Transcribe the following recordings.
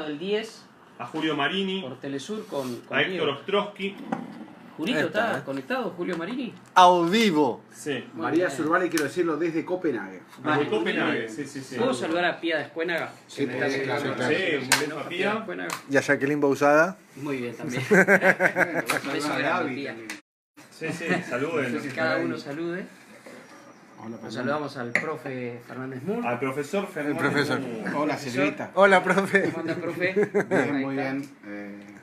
del 10 a Julio Marini, por Telesur con a Héctor Diego. Ostrowski. Julito, ¿está conectado, Julio Marini? ¡A vivo! Sí. María Zurvali, quiero decirlo, desde Copenhague. Desde Copenhague, sí. ¿Puedo saludar a Pía de Escuénaga? Sí, Que me está claro, haciendo- claro. Sí, ¿Nos a Pía de Pía. Escuénaga? Y a Jacqueline Bausada. Muy bien, también. Beso Beso grande, Pía. Sí, saluden. Cada uno salude. Hola, Nos saludamos al profe Fernández Moore. Al profesor Fernández. El profesor. Hola, Silvita. Hola, profe. ¿Cómo anda, profe? Bien, Ahí muy está. bien.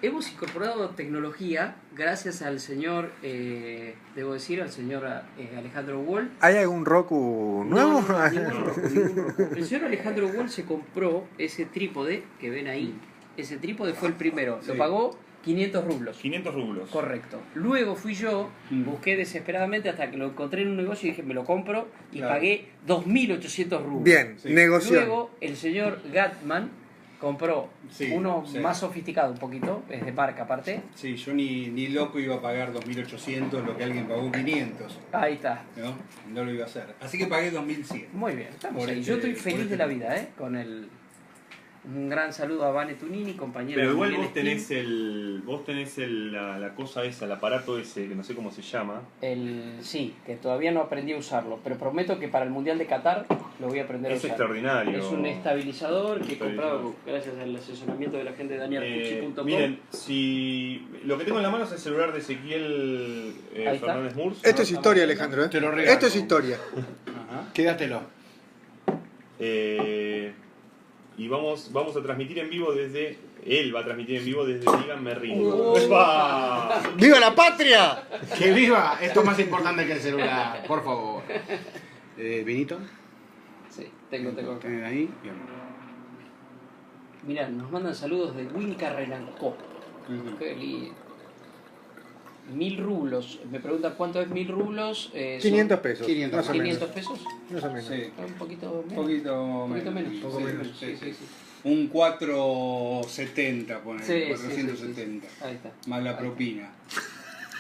Hemos incorporado tecnología gracias al señor, debo decir, al señor Alejandro Wall. ¿Hay algún Roku nuevo? No, ningún Roku, ningún Roku. El señor Alejandro Wall se compró ese trípode que ven ahí. Ese trípode fue el primero. Lo Sí. pagó 500 rublos. 500 rublos. Correcto. Luego fui yo, busqué desesperadamente hasta que lo encontré en un negocio y dije, me lo compro y Claro. pagué 2.800 rublos. Bien, Sí. negocio. Luego el señor Gatman compró Sí, uno sí. más sofisticado un poquito, es de marca aparte. Sí, yo ni loco iba a pagar 2.800 lo que alguien pagó 500, Ahí está. ¿no? No lo iba a hacer. Así que pagué 2.100. Muy bien, estamos Por ahí. este- Yo estoy por feliz este de la tipo. vida, con el... Un gran saludo a Vane Tunini, compañera. Pero de igual Mundial vos tenés Steam. la cosa esa, el aparato ese, que no sé cómo se llama. Sí, que todavía no aprendí a usarlo, pero prometo que para el Mundial de Qatar lo voy a aprender a Es usar. extraordinario. Es un estabilizador que he Estabilizador. comprado gracias al asesoramiento de la gente de danielpucci.com. Miren, si lo que tengo en la mano es el celular de Ezequiel Ahí está. Fernández Murs. Esto es historia, Alejandro. ¿eh? Te lo regalo. Esto es historia. Ajá. Quédatelo. Y vamos a transmitir en vivo desde... Él va a transmitir en vivo desde Díganme Ringo. Oh. ¡Epa! ¡Viva la patria! ¡Que viva! Esto es más importante que el celular, por favor. ¿Vinito? Sí, tengo acá. ¿Tenés ahí? Bien. Mirá, nos mandan saludos de Winca Renancó. Qué lindo. 1.000 rublos. Me preguntan cuánto es 1.000 rublos. 500 pesos. 500. Más o menos. 500 pesos. Más o menos. Sí, Un poquito un menos. poquito Un poquito menos. menos. Poco Sí, menos. sí, sí. sí. Un 470, ponele, Sí, 470. Ahí está. Más la Ahí está. propina.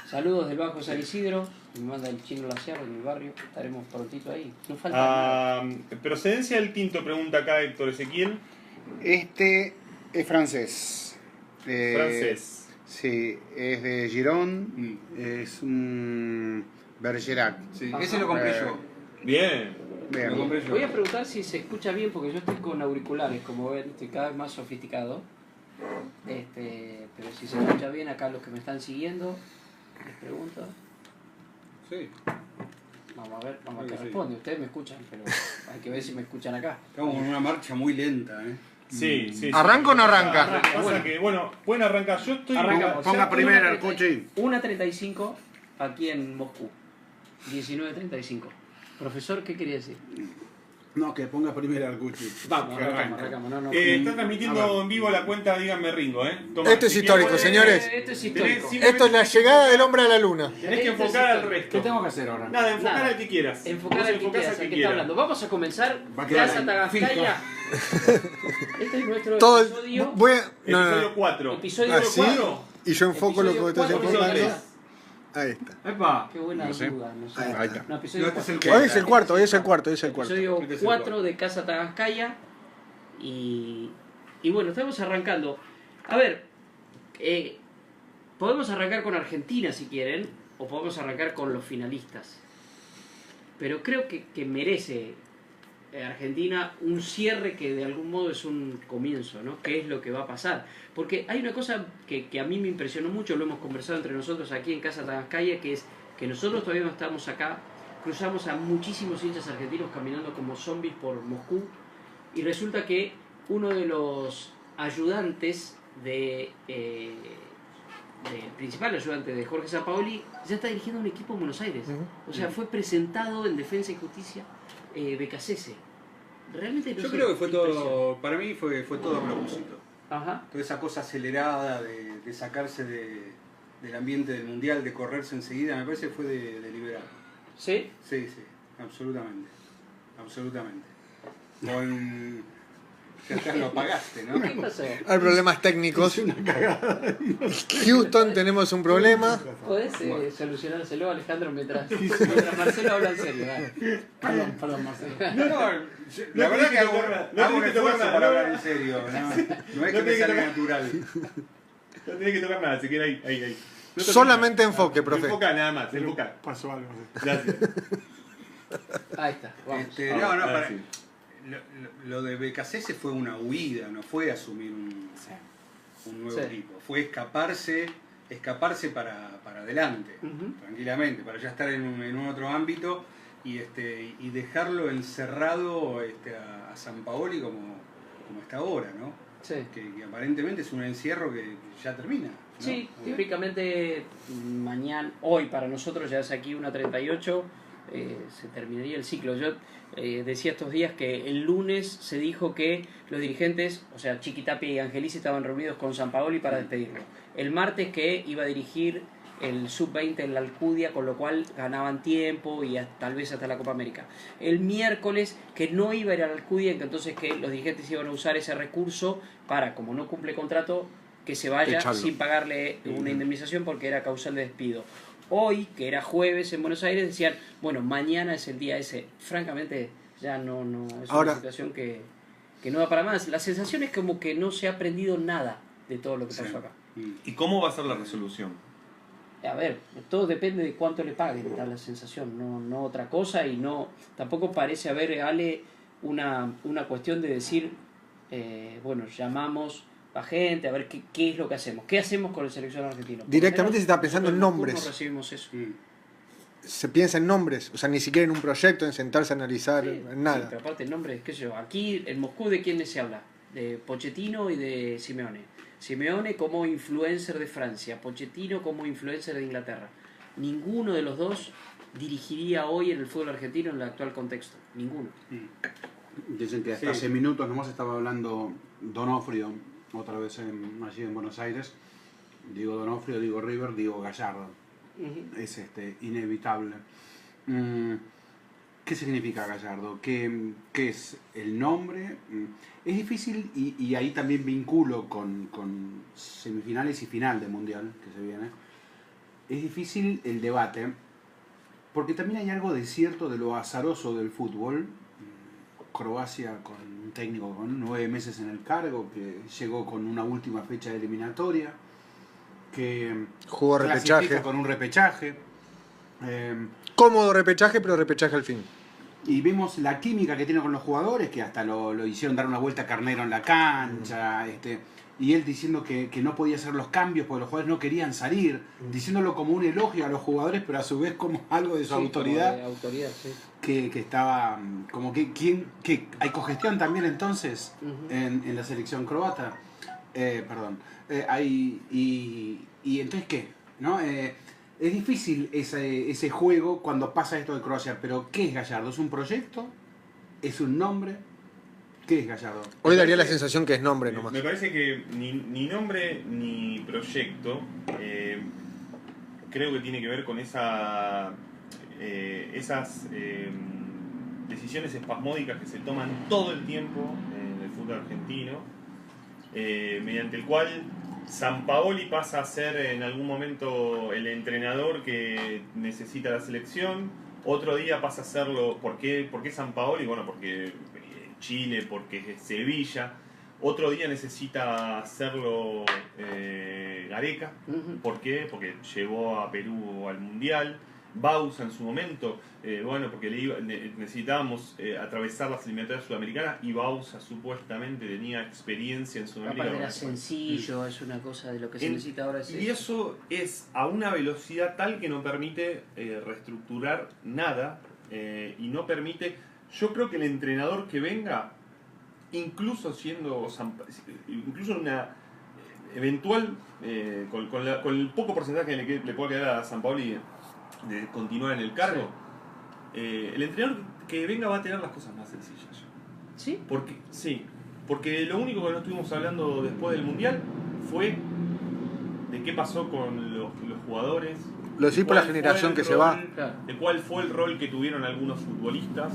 Saludos del Bajo San Isidro. Me manda el chino La Sierra en mi barrio. Estaremos prontito ahí. No falta nada. Procedencia del tinto, pregunta acá Héctor Ezequiel. Este es francés. Francés. Sí, es de Girón. Mm. Es un Bergerac. Sí, Ajá. ese lo compré yo. Bien. Lo Bien. compré yo. Voy a preguntar si se escucha bien porque yo estoy con auriculares, como ven, estoy cada vez más sofisticado. Pero si se escucha bien acá los que me están siguiendo, les pregunto. Sí. Vamos a ver Creo qué que sí. responde. Ustedes me escuchan, pero hay que ver si me escuchan acá. Estamos en una marcha muy lenta, ¿eh? Sí. ¿Arranca o no arranca? Pasa Bueno. que, bueno, pueden arrancar. Yo estoy... Arrancamos. Ponga primero el cuchi. 1:35 aquí en Moscú. 19:35. Profesor, ¿qué quería decir? No, que ponga primero al cuchi. Vamos, Que arranque. arrancamos. No. Está A transmitiendo ver. en vivo la cuenta Díganme Ringo, Toma, Esto es si histórico, quieres, señores. Esto es histórico. Tenés- Esto es la llegada del hombre a la luna. Tenés que enfocar al resto. ¿Qué tengo que hacer ahora? Nada, enfocar Nada. al que quieras. Enfocar Vos al que enfocás quieras, al al que quiera. está hablando. Vamos a comenzar. Va a quedar Casa en Tagaskaya. Este es nuestro Todo episodio. voy a- no, no, Episodio no. 4. Episodio ¿Así? 4. Y yo enfoco lo que Episodio estoy cuatro, enfocando. episodio Ahí está. Epa. Qué buena No sé. duda. No sé. Ahí está. No, episodio No, este es el 4. Hoy es el cuarto, hoy es el cuarto, hoy es el cuarto. Episodio Este es el 4 de Casa Tagaskaya. Y bueno, estamos arrancando. A ver, podemos arrancar con Argentina si quieren, o podemos arrancar con los finalistas. Pero creo que merece Argentina un cierre que de algún modo es un comienzo, ¿no? ¿Qué es lo que va a pasar? Porque hay una cosa que a mí me impresionó mucho, lo hemos conversado entre nosotros aquí en Casa Tagaskaya, que es que nosotros todavía no estamos acá, cruzamos a muchísimos hinchas argentinos caminando como zombies por Moscú, y resulta que uno de los ayudantes del principal ayudante de Jorge Sampaoli ya está dirigiendo un equipo en Buenos Aires. Ujú. O sea, fue presentado en Defensa y Justicia Becasese. Realmente no Yo sé, creo que fue impresiona. todo, para mí fue todo a propósito. Ajá. Toda esa cosa acelerada de sacarse del ambiente del mundial, de correrse enseguida, me parece que fue deliberado. ¿Sí? Sí, absolutamente. Absolutamente. Con Ya está, lo apagaste, ¿no? ¿Qué pasó? Hay problemas técnicos. Houston, tenemos un problema. ¿Podés solucionárselo, Alejandro, mientras Marcelo habla en serio? Dale. Perdón, Marcelo. La verdad que hago no un tenés que tocar esfuerzo nada, para no. hablar en serio. No es que me tenés que salga tocar. natural. No tenés que tocar nada, se queda ahí. No toques Solamente nada. enfoque, profe. Enfoca nada más, enfoca. Pasó algo. Gracias. Ahí está, vamos. Ahora sí. Lo de Becasese fue una huida, no fue asumir un nuevo Sí. equipo. Fue escaparse para adelante, tranquilamente, para ya estar en un otro ámbito y dejarlo encerrado a Sampaoli como está ahora, ¿no? Sí. Que aparentemente es un encierro que ya termina, ¿no? Sí, teóricamente hoy para nosotros ya es aquí 1:38, se terminaría el ciclo. Yo decía estos días que el lunes se dijo que los dirigentes, o sea, Chiquitapia y Angelici estaban reunidos con Sampaoli para despedirlo. El martes que iba a dirigir el Sub-20 en la Alcudia, con lo cual ganaban tiempo y tal vez hasta la Copa América. El miércoles que no iba a ir a la Alcudia, que entonces que los dirigentes iban a usar ese recurso para, como no cumple contrato, que se vaya Echarlo. sin pagarle una indemnización porque era causal de despido. Hoy, que era jueves en Buenos Aires, decían, bueno, mañana es el día ese. Francamente, ya no es Ahora, una situación que no da para más. La sensación es como que no se ha aprendido nada de todo lo que pasó acá. ¿Y cómo va a ser la resolución? A ver, todo depende de cuánto le paguen, da la sensación, no otra cosa, y tampoco parece haber, Ale, una cuestión de decir, bueno, llamamos a gente, a ver qué es lo que hacemos. ¿Qué hacemos con el seleccionado argentino? Por lo Directamente menos se está pensando en nosotros nombres. no recibimos eso. Se piensa en nombres, o sea, ni siquiera en un proyecto, en sentarse a analizar, Sí, en sí, nada. pero aparte el nombre, qué sé yo, aquí en Moscú, ¿de quiénes se habla? De Pochettino y de Simeone. Simeone como influencer de Francia, Pochettino como influencer de Inglaterra. Ninguno de los dos dirigiría hoy en el fútbol argentino en el actual contexto. Ninguno. Dicen que hasta Sí. hace minutos nomás estaba hablando Donofrio, otra vez allí en Buenos Aires. Digo Donofrio, digo River, digo Gallardo. Es inevitable. ¿Qué significa Gallardo? ¿Qué es el nombre? Es difícil y ahí también vinculo con semifinales y final de Mundial que se viene. Es difícil el debate porque también hay algo de cierto de lo azaroso del fútbol. Croacia con un técnico con 9 meses en el cargo, que llegó con una última fecha de eliminatoria, que Jugó clasifica repechaje. con un repechaje. Cómodo repechaje, pero repechaje al fin. Y vemos la química que tiene con los jugadores, que hasta lo hicieron dar una vuelta a Carnero en la cancha, y él diciendo que no podía hacer los cambios porque los jugadores no querían salir, diciéndolo como un elogio a los jugadores, pero a su vez como algo de su autoridad, De autoridad, sí. que estaba como que hay cogestión también entonces en la selección croata. Y entonces ¿qué? ¿No? Es difícil ese juego cuando pasa esto de Croacia, pero ¿qué es Gallardo? ¿Es un proyecto? ¿Es un nombre? ¿Qué es Gallardo? Hoy daría la sensación que es nombre nomás. Me parece que ni nombre ni proyecto creo que tiene que ver con esas decisiones espasmódicas que se toman todo el tiempo en el fútbol argentino, mediante el cual Sampaoli pasa a ser en algún momento el entrenador que necesita la selección, otro día pasa a serlo. ¿Por qué Sampaoli? Bueno, porque Chile, porque es Sevilla. Otro día necesita hacerlo Gareca. ¿Por qué? Porque llevó a Perú al Mundial. Bausa en su momento, porque necesitábamos atravesar las eliminatorias sudamericanas y Bausa supuestamente tenía experiencia en Sudamérica. Aparte era sencillo, es una cosa de lo que se necesita ahora. Y eso es a una velocidad tal que no permite reestructurar nada y no permite. Yo creo que el entrenador que venga, incluso en una eventual, con el poco porcentaje que le pueda quedar a Sampaoli de continuar en el cargo, el entrenador que venga va a tener las cosas más sencillas. ¿Sí? Porque lo único que no estuvimos hablando después del Mundial fue de qué pasó con los jugadores. Lo decís por la generación que se va. Claro. De cuál fue el rol que tuvieron algunos futbolistas,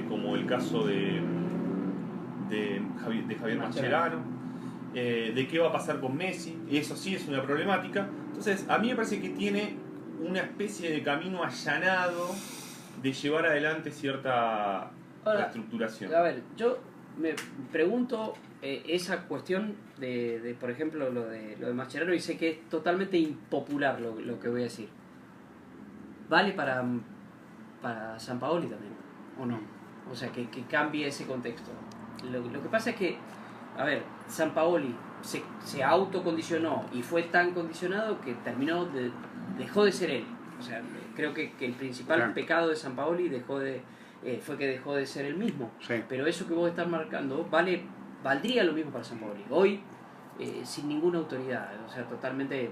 como el caso de de Javier Mascherano, de qué va a pasar con Messi, y eso sí es una problemática. Entonces, a mí me parece que tiene una especie de camino allanado de llevar adelante cierta reestructuración. A ver, yo me pregunto esa cuestión por ejemplo, lo de Mascherano, y sé que es totalmente impopular lo que voy a decir. ¿Vale para Sampaoli también, o no? O sea, que cambie ese contexto. Lo que pasa es que, a ver, Sampaoli se autocondicionó y fue tan condicionado que dejó de ser él. O sea, creo que el principal pecado de Sampaoli fue que dejó de ser él mismo. Sí. Pero eso que vos estás marcando valdría lo mismo para Sampaoli. Hoy, sin ninguna autoridad, o sea, totalmente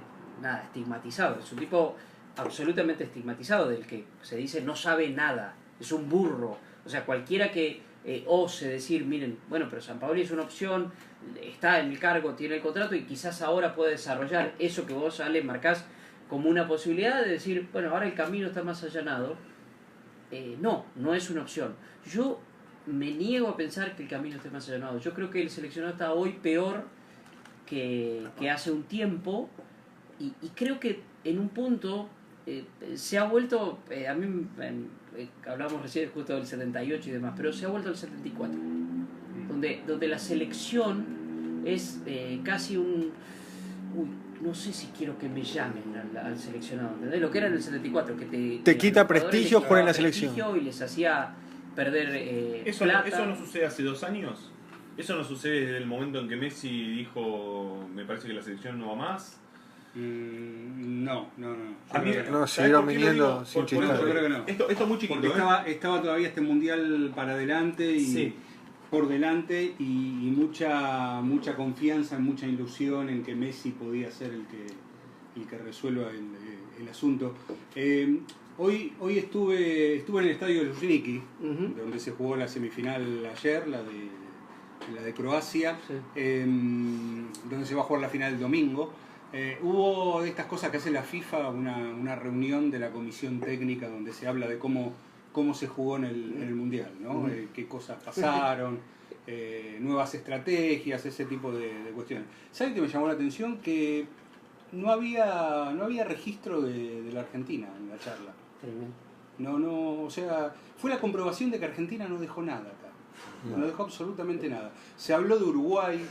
estigmatizado. Es un tipo absolutamente estigmatizado, del que se dice no sabe nada, es un burro. O sea, cualquiera que ose decir, miren, bueno, pero Sampaoli es una opción, está en el cargo, tiene el contrato y quizás ahora puede desarrollar eso que vos, Ale, marcás como una posibilidad de decir, bueno, ahora el camino está más allanado. No es una opción. Yo me niego a pensar que el camino esté más allanado. Yo creo que el seleccionado está hoy peor que hace un tiempo, y creo que en un punto se ha vuelto, a mí hablábamos recién justo del 78 y demás, pero se ha vuelto el 74, donde la selección es casi no sé si quiero que me llamen al seleccionado, ¿entendés? Lo que era en el 74, que Te quita prestigio jugar jugar en la selección. y les hacía perder ¿Eso plata. no sucede hace 2 años? ¿Eso no sucede desde el momento en que Messi dijo, me parece que la selección no va más? No. A mí, No, ¿sabes siguieron por qué lo viniendo digo? sin Por chistar. esto, Yo creo que no. Esto es muy chiquito, Porque estaba todavía este mundial para adelante y Sí. por delante y mucha confianza, mucha ilusión en que Messi podía ser el que resuelva el asunto. Hoy estuve en el estadio de Luzhniki, donde se jugó la semifinal ayer, la de Croacia, Sí. donde se va a jugar la final el domingo. Hubo de estas cosas que hace la FIFA, una reunión de la comisión técnica donde se habla de cómo se jugó en el Mundial, ¿no? Qué cosas pasaron, nuevas estrategias, ese tipo de cuestiones. ¿Sabes qué me llamó la atención? Que no había registro de la Argentina en la charla. Tremendo. O sea, fue la comprobación de que Argentina no dejó nada acá. No dejó absolutamente nada. Se habló de Uruguay,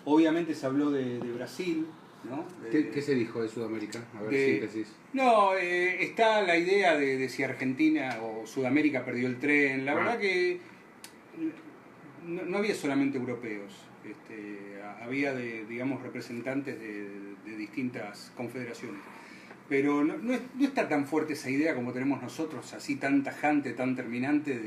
obviamente se habló de Brasil, ¿no? ¿Qué se dijo de Sudamérica? A ver, síntesis. No, está la idea de si Argentina o Sudamérica perdió el tren. La verdad que no había solamente europeos. Había digamos, representantes de distintas confederaciones. Pero no está tan fuerte esa idea como tenemos nosotros, así tan tajante, tan terminante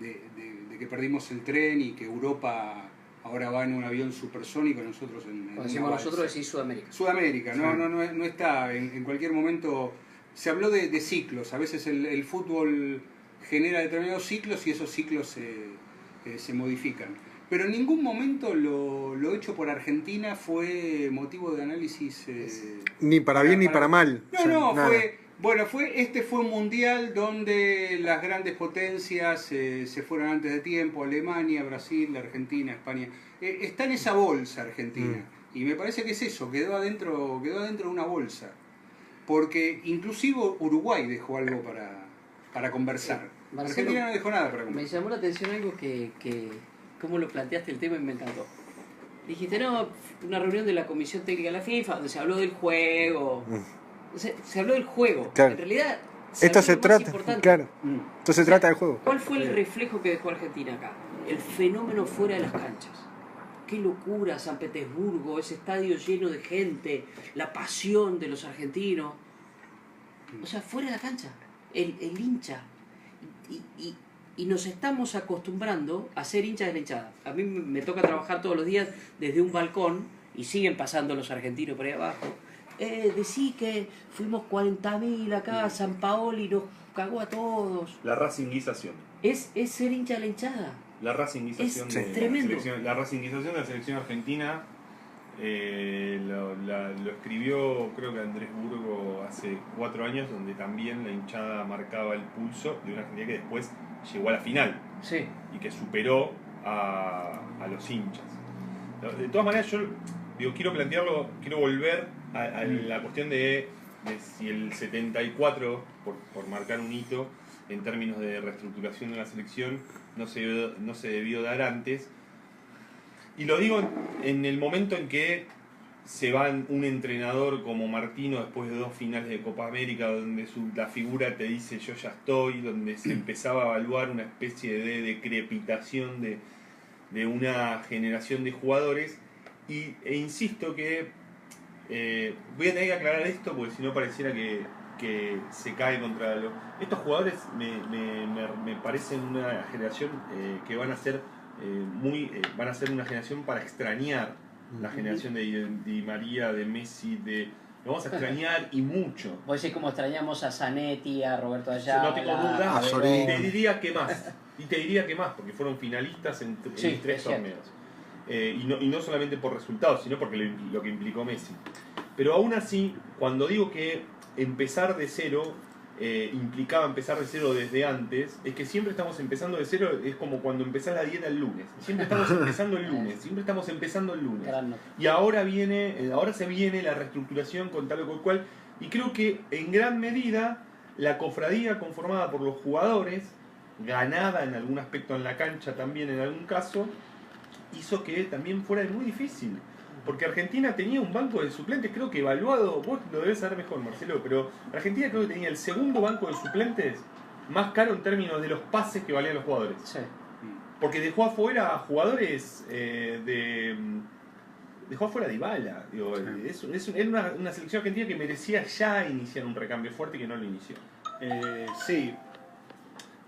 de que perdimos el tren y que Europa ahora va en un avión supersónico, nosotros en Cuando decimos nosotros, decís Sudamérica. Sudamérica, no está. En cualquier momento se habló de ciclos. A veces el fútbol genera determinados ciclos y esos ciclos se modifican. Pero en ningún momento lo hecho por Argentina fue motivo de análisis. Ni para bien ni para mal. No, O sea, no, nada. fue un mundial donde las grandes potencias se fueron antes de tiempo, Alemania, Brasil, Argentina, España. Está en esa bolsa Argentina. Y me parece que es eso, quedó adentro de una bolsa. Porque inclusive Uruguay dejó algo para conversar. Marcelo, Argentina no dejó nada para Me conversar. llamó la atención algo que cómo lo planteaste el tema y me encantó. Dijiste, no, una reunión de la Comisión Técnica de la FIFA donde se habló del juego. Se habló del juego. Claro. En realidad, Esto se habló lo más trata, importante. claro. Esto se trata del juego. ¿Cuál fue el reflejo que dejó Argentina acá? El fenómeno fuera de las canchas. Qué locura San Petersburgo, ese estadio lleno de gente, la pasión de los argentinos. O sea, fuera de la cancha, el hincha. Y nos estamos acostumbrando a ser hinchas de la hinchada. A mí me toca trabajar todos los días desde un balcón y siguen pasando los argentinos por ahí abajo. Decí que fuimos 40.000 acá, Sampaoli nos cagó a todos. La racinguización. Es ser hincha de la hinchada. La racinguización Es de la tremendo. selección. La racinguización de la selección argentina lo escribió, creo que Andrés Burgo hace 4 años, donde también la hinchada marcaba el pulso de una Argentina que después llegó a la final Sí. y que superó a los hinchas. De todas maneras, yo quiero plantearlo, quiero volver a la cuestión de si el 74, por marcar un hito en términos de reestructuración de la selección, no se debió dar antes. Y lo digo en el momento en que se va un entrenador como Martino después de 2 finales de Copa América, donde la figura te dice yo ya estoy, donde se empezaba a evaluar una especie de decrepitación de una generación de jugadores. E insisto que voy a tener que aclarar esto porque si no pareciera que se cae contra estos jugadores me parecen una generación que van a ser una generación para extrañar la generación de Di María, de Messi, lo vamos a extrañar y mucho. Vos decís como extrañamos a Zanetti, a Roberto Ayala, No tengo duda, a Sorín. te diría que más, porque fueron finalistas en 3 torneos. Y no solamente por resultados, sino porque lo que implicó Messi. Pero aún así, cuando digo que empezar de cero implicaba empezar de cero desde antes, es que siempre estamos empezando de cero, es como cuando empezás la dieta el lunes. Siempre estamos empezando el lunes, Y ahora se viene la reestructuración con tal o cual, y creo que en gran medida la cofradía conformada por los jugadores, ganada en algún aspecto en la cancha también en algún caso, hizo que también fuera muy difícil. Porque Argentina tenía un banco de suplentes, creo que evaluado, vos lo debes saber mejor, Marcelo, pero Argentina creo que tenía el segundo banco de suplentes más caro en términos de los pases que valían los jugadores. Sí. Porque dejó afuera a jugadores dejó afuera a Dybala. Digo, Sí. Era una selección argentina que merecía ya iniciar un recambio fuerte y que no lo inició. Sí,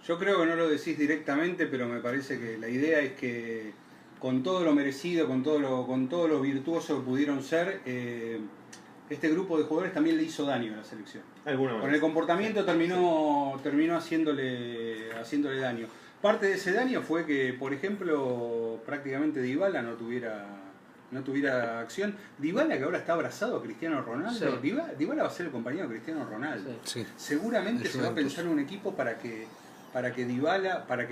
yo creo que no lo decís directamente, pero me parece que la idea es que con todo lo merecido, con todo lo virtuoso que pudieron ser, este grupo de jugadores también le hizo daño a la selección. Con el comportamiento terminó haciéndole daño. Parte de ese daño fue que, por ejemplo, prácticamente Dybala no tuviera acción. Dybala, que ahora está abrazado a Cristiano Ronaldo, Sí. Dybala va a ser el compañero de Cristiano Ronaldo. Sí. Seguramente El se va a Juventus. pensar en un equipo para que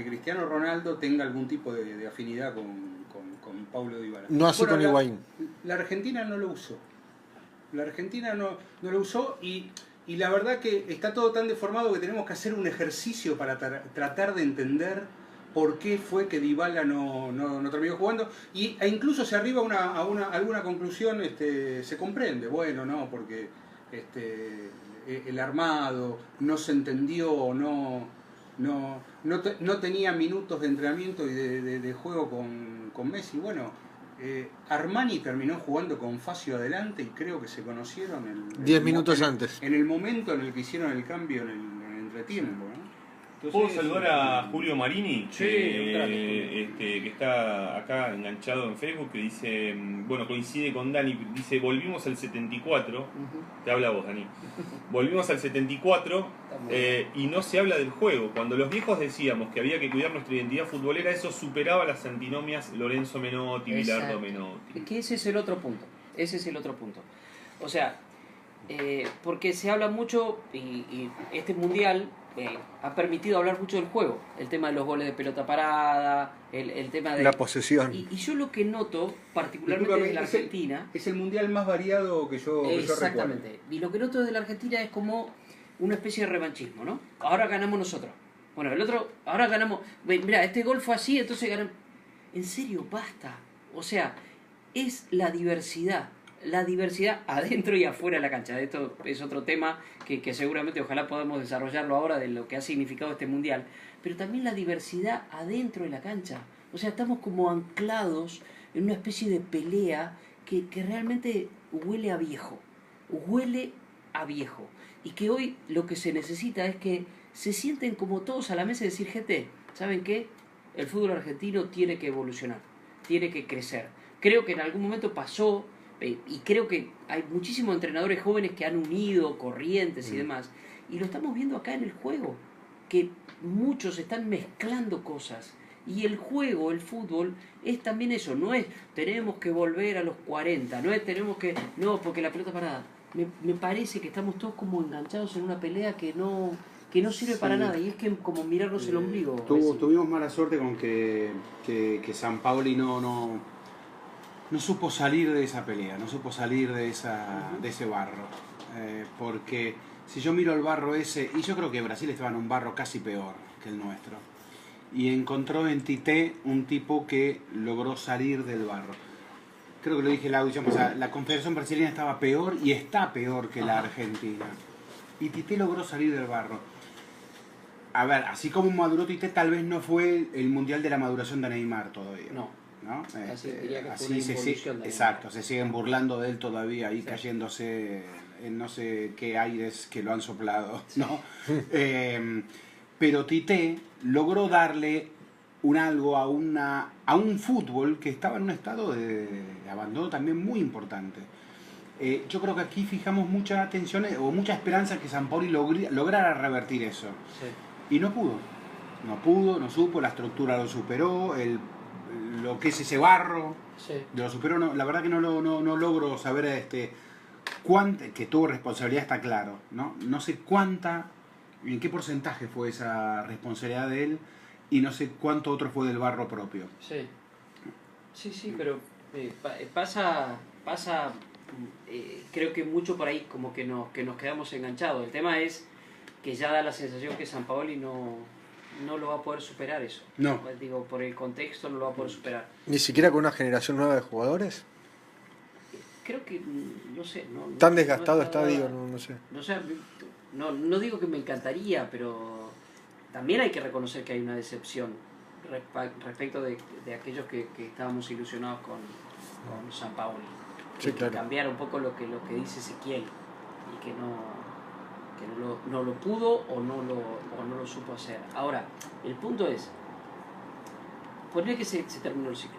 Cristiano Ronaldo tenga algún tipo de afinidad con Paulo Dybala. No así con Higuaín. La Argentina no lo usó. La Argentina no lo usó y la verdad que está todo tan deformado que tenemos que hacer un ejercicio para tratar de entender por qué fue que Dybala no terminó jugando e incluso se arriba a alguna conclusión, se comprende, bueno, no, porque el armado no se entendió, no tenía minutos de entrenamiento y de juego con Messi. Bueno, Armani terminó jugando con Facio adelante y creo que se conocieron 10 minutos antes. en el momento en el que hicieron el cambio en el entretiempo, ¿no? ¿Puedo Entonces, saludar a Julio Marini? Sí, un crack. Que está acá enganchado en Facebook, que dice, bueno, coincide con Dani, dice, volvimos al 74, te habla vos, Dani, volvimos al 74 y no se habla del juego. Cuando los viejos decíamos que había que cuidar nuestra identidad futbolera, eso superaba las antinomias Lorenzo Menotti, Bilardo Menotti. Es que ese es el otro punto, O sea, porque se habla mucho y este mundial ha permitido hablar mucho del juego, el tema de los goles de pelota parada, el tema de La posesión. y yo lo que noto particularmente Discúlpame, de la Argentina es el mundial más variado que yo recuerdo. exactamente, y lo que noto de la Argentina es como una especie de revanchismo, ¿no? Ahora ganamos nosotros, bueno, el otro, ahora ganamos, mira, este gol fue así, entonces ganamos. En serio, basta, o sea, es la diversidad adentro y afuera de la cancha. Esto es otro tema que seguramente ojalá podamos desarrollarlo ahora de lo que ha significado este mundial, pero también la diversidad adentro de la cancha. O sea, estamos como anclados en una especie de pelea que realmente huele a viejo, y que hoy lo que se necesita es que se sienten como todos a la mesa y decir, gente, ¿saben qué? El fútbol argentino tiene que evolucionar, tiene que crecer. Creo que en algún momento pasó, y creo que hay muchísimos entrenadores jóvenes que han unido corrientes y demás, y lo estamos viendo acá en el juego, que muchos están mezclando cosas, y el juego, el fútbol, es también eso, no es tenemos que volver a los 40, no es porque la pelota parada. Me parece que estamos todos como enganchados en una pelea que no que no sirve para nada, y es que como mirarnos el ombligo. Tuvimos mala suerte con que Sampaoli no supo salir de esa pelea, no supo salir de ese barro. Porque si yo miro el barro ese, y yo creo que Brasil estaba en un barro casi peor que el nuestro, y encontró en Tite un tipo que logró salir del barro. Creo que lo dije en la audición pasada, la Confederación Brasileña estaba peor y está peor que la Argentina. Y Tite logró salir del barro. A ver, así como maduró Tite, tal vez no fue el mundial de la maduración de Neymar todavía. No. Casi diría que fue Así una involución de exacto, Neymar. se siguen burlando de él todavía, ahí cayéndose en no sé qué aires que lo han soplado, ¿no? Pero Tite logró darle un algo a un fútbol que estaba en un estado de abandono también muy importante. Yo creo que aquí fijamos mucha atención o mucha esperanza que Sampaoli lograra revertir eso. Sí. Y no pudo. No supo, la estructura lo superó, lo que es ese barro, Sí. lo superó. No, la verdad que no logro saber que tuvo responsabilidad, está claro. No sé en qué porcentaje fue esa responsabilidad de él y no sé cuánto otro fue del barro propio. Sí, pero pasa creo que mucho por ahí como que nos quedamos enganchados. El tema es que ya da la sensación que Sampaoli no lo va a poder superar eso. No. Digo, por el contexto no lo va a poder superar. Ni siquiera con una generación nueva de jugadores. Creo que, no sé. Tan desgastado está, digo, no sé. No digo que me encantaría, pero también hay que reconocer que hay una decepción respecto de aquellos que estábamos ilusionados con Sampaoli. Sí, claro. Cambiar un poco lo que dice Ezequiel y que no lo pudo o no lo supo hacer. Ahora, el punto es, poner que se terminó el ciclo.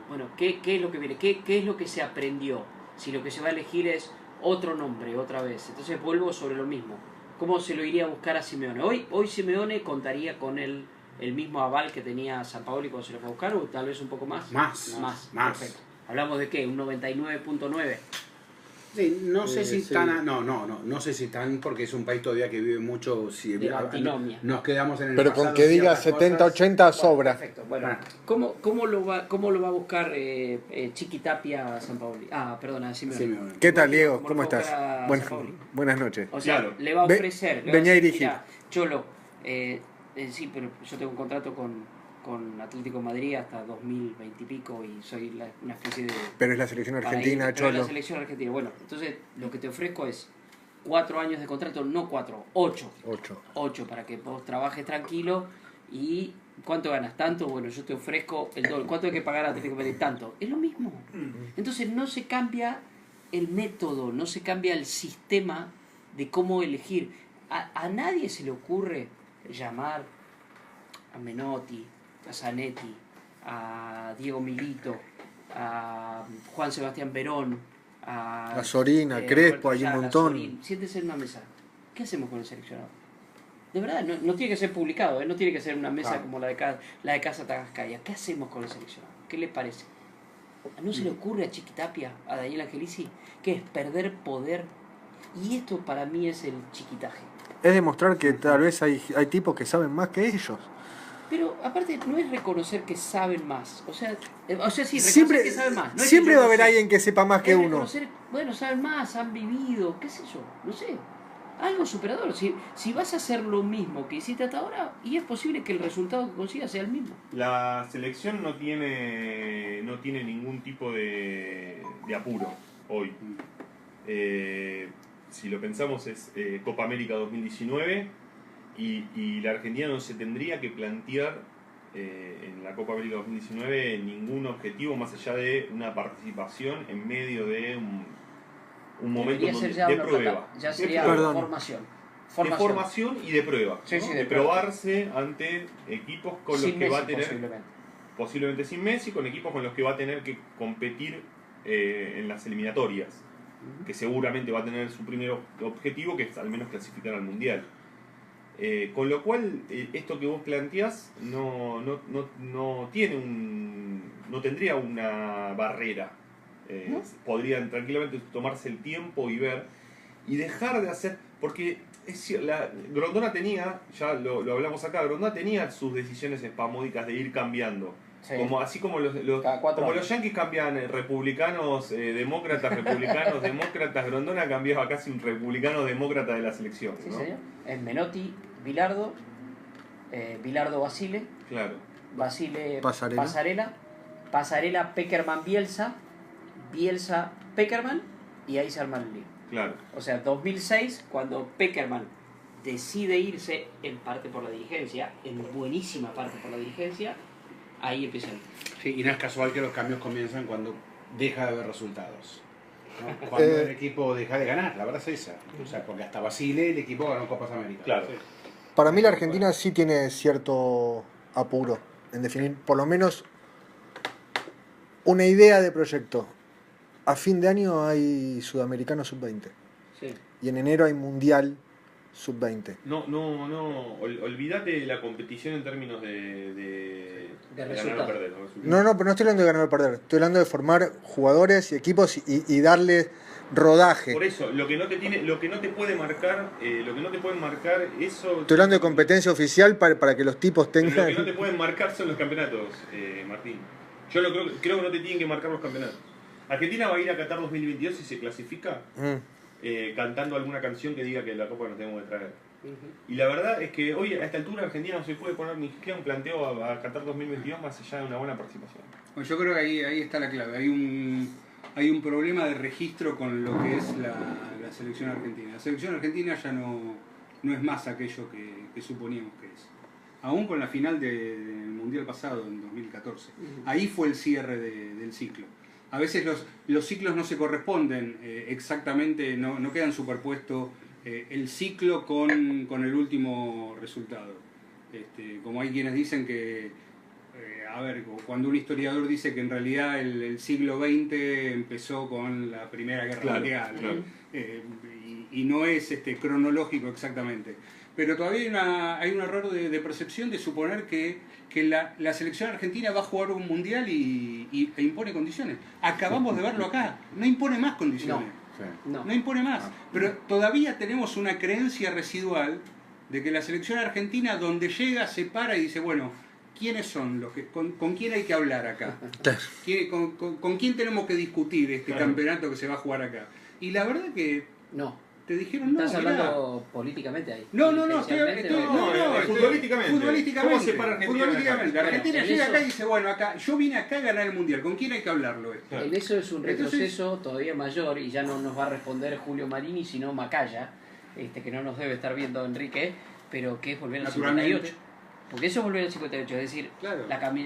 Bueno, ¿qué es lo que viene? ¿Qué es lo que se aprendió? Si lo que se va a elegir es otro nombre otra vez. Entonces vuelvo sobre lo mismo. ¿Cómo se lo iría a buscar a Simeone? Hoy Simeone contaría con el mismo aval que tenía Sampaoli cuando se lo fue a buscar, o tal vez un poco más. Más. Perfecto. ¿Hablamos de qué? ¿Un 99.9? Sí, no sé si sí. tan... No sé si tan, porque es un país todavía que vive mucho... Si, De la antinomia. nos quedamos en el Pero pasado con que diga ciertas 70, cosas. 80 sobra. Perfecto. Bueno, ¿cómo lo va a buscar Chiquitapia a Sampaoli? Perdona, Simeone. ¿Qué tal, Diego? ¿Cómo ¿Cómo lo va a estás? buscar a Buenas, Sampaoli? buenas noches. O sea, Claro. le va a ofrecer. Venía a dirigir. Mirá, Cholo, sí, pero yo tengo un contrato con Atlético de Madrid hasta 2020 y pico y soy una especie de... Pero es la selección argentina, pero es la Cholo. selección argentina. Bueno, entonces lo que te ofrezco es 4 años de contrato, no 4, 8. 8 para que vos trabajes tranquilo. ¿Y cuánto ganas? Tanto. Bueno, yo te ofrezco el doble. ¿Cuánto hay que pagar a Atlético de Madrid? Tanto. Es lo mismo. Entonces no se cambia el método, no se cambia el sistema de cómo elegir. A nadie se le ocurre llamar a Menotti, a Zanetti, a Diego Milito, a Juan Sebastián Verón, a Sorín, a Crespo, hay un Ayala, montón. Sorín. Siéntese en una mesa. ¿Qué hacemos con el seleccionado? De verdad, no tiene que ser publicado, no tiene que ser una mesa como la de Casa Tagascaya. ¿Qué hacemos con el seleccionado? ¿Qué le parece? ¿No se le ocurre a Chiquitapia, a Daniel Angelici, que es perder poder? Y esto para mí es el chiquitaje. Es demostrar que tal vez hay tipos que saben más que ellos. Pero aparte no es reconocer que saben más. O sea sí, reconocer Siempre, que saben más. No es siempre que yo va a no haber sé. alguien que sepa más que Es uno. reconocer, bueno, saben más, han vivido, qué sé yo, no sé. Algo superador. Si vas a hacer lo mismo que hiciste hasta ahora, y es posible que el resultado que consigas sea el mismo. La selección no tiene ningún tipo de apuro hoy. Si lo pensamos es Copa América 2019 y la Argentina no se tendría que plantear en la Copa América 2019 ningún objetivo más allá de una participación en medio de un momento Debería ser ya de una prueba. etapa, ya sería Perdón. formación. De formación y de prueba. Sí, ¿no? sí, de de prueba. probarse ante equipos con los Sin que va a Messi, tener, posiblemente sin Messi, con equipos con los que va a tener que competir en las eliminatorias, que seguramente va a tener su primer objetivo, que es al menos clasificar al Mundial. Con lo cual, esto que vos planteás no tendría una barrera. Podrían tranquilamente tomarse el tiempo y ver y dejar de hacer, porque Grondona tenía, ya lo hablamos acá, Grondona tenía sus decisiones espasmódicas de ir cambiando. Sí. Así como Cada 4 como años. los yanquis cambian republicanos, demócratas, Grondona cambiaba casi un republicano demócrata de la selección. Sí, ¿no? señor. Es Menotti, Bilardo, Bilardo Basile, Claro. Basile Pasarela. Pasarela Peckerman Bielsa, Bielsa Peckerman y ahí se arma el lío. Claro. O sea, 2006, cuando Peckerman decide irse, en parte por la dirigencia, en buenísima parte por la dirigencia, ahí empieza el... Sí, y no es casual que los cambios comienzan cuando deja de haber resultados. ¿no? Cuando el equipo deja de ganar, la verdad es esa. O sea, porque hasta Basile el equipo ganó Copas América. Claro. Para mí la Argentina sí tiene cierto apuro en definir por lo menos una idea de proyecto. A fin de año hay Sudamericano Sub-20 Sí. y en enero hay Mundial Sub-20. No, olvídate de la competición en términos de ganar o resultado. perder. No, pero no estoy hablando de ganar o perder. Estoy hablando de formar jugadores y equipos y darle rodaje. Por eso, lo que no te puede marcar eso. Estoy hablando de competencia oficial para que los tipos Pero lo tengan... que no te pueden marcar son los campeonatos, Martín. Yo creo que no te tienen que marcar los campeonatos. Argentina va a ir a Qatar 2022 si se clasifica cantando alguna canción que diga que la Copa nos tenemos que traer. Y la verdad es que hoy a esta altura Argentina no se puede poner ni siquiera un planteo a Qatar 2022 más allá de una buena participación. Bueno, yo creo que ahí está la clave. Hay un problema de registro con lo que es la selección argentina. La selección argentina ya no es más aquello que suponíamos que es. Aún con la final del Mundial pasado, en 2014. Ahí fue el cierre del ciclo. A veces los ciclos no se corresponden exactamente, no quedan superpuestos el ciclo con el último resultado. Como hay quienes dicen que, cuando un historiador dice que en realidad el siglo XX empezó con la Primera Guerra Mundial, claro. Y no es cronológico exactamente. Pero todavía hay un error de percepción de suponer que la selección argentina va a jugar un mundial e impone condiciones. Acabamos de verlo acá, no impone más condiciones. No impone más. Pero todavía tenemos una creencia residual de que la selección argentina, donde llega, se para y dice, bueno, ¿quiénes son los que con quién hay que hablar acá? ¿Con quién tenemos que discutir este campeonato que se va a jugar acá? Y la verdad que No. te dijeron no. Estás mirá. hablando políticamente ahí. No, Dirigencialmente, futbolísticamente. Futbolísticamente. ¿Cómo se para Argentina? Futbolísticamente. Argentina en llega eso- acá y dice, bueno, acá yo vine acá a ganar el Mundial. ¿Con quién hay que hablarlo esto? Claro. En eso es un Entonces- retroceso todavía mayor y ya no nos va a responder Julio Marini, sino Macaya, que no nos debe estar viendo Enrique, pero que es volver al Naturalmente. 58. Porque eso es volver al 58, es decir, Claro.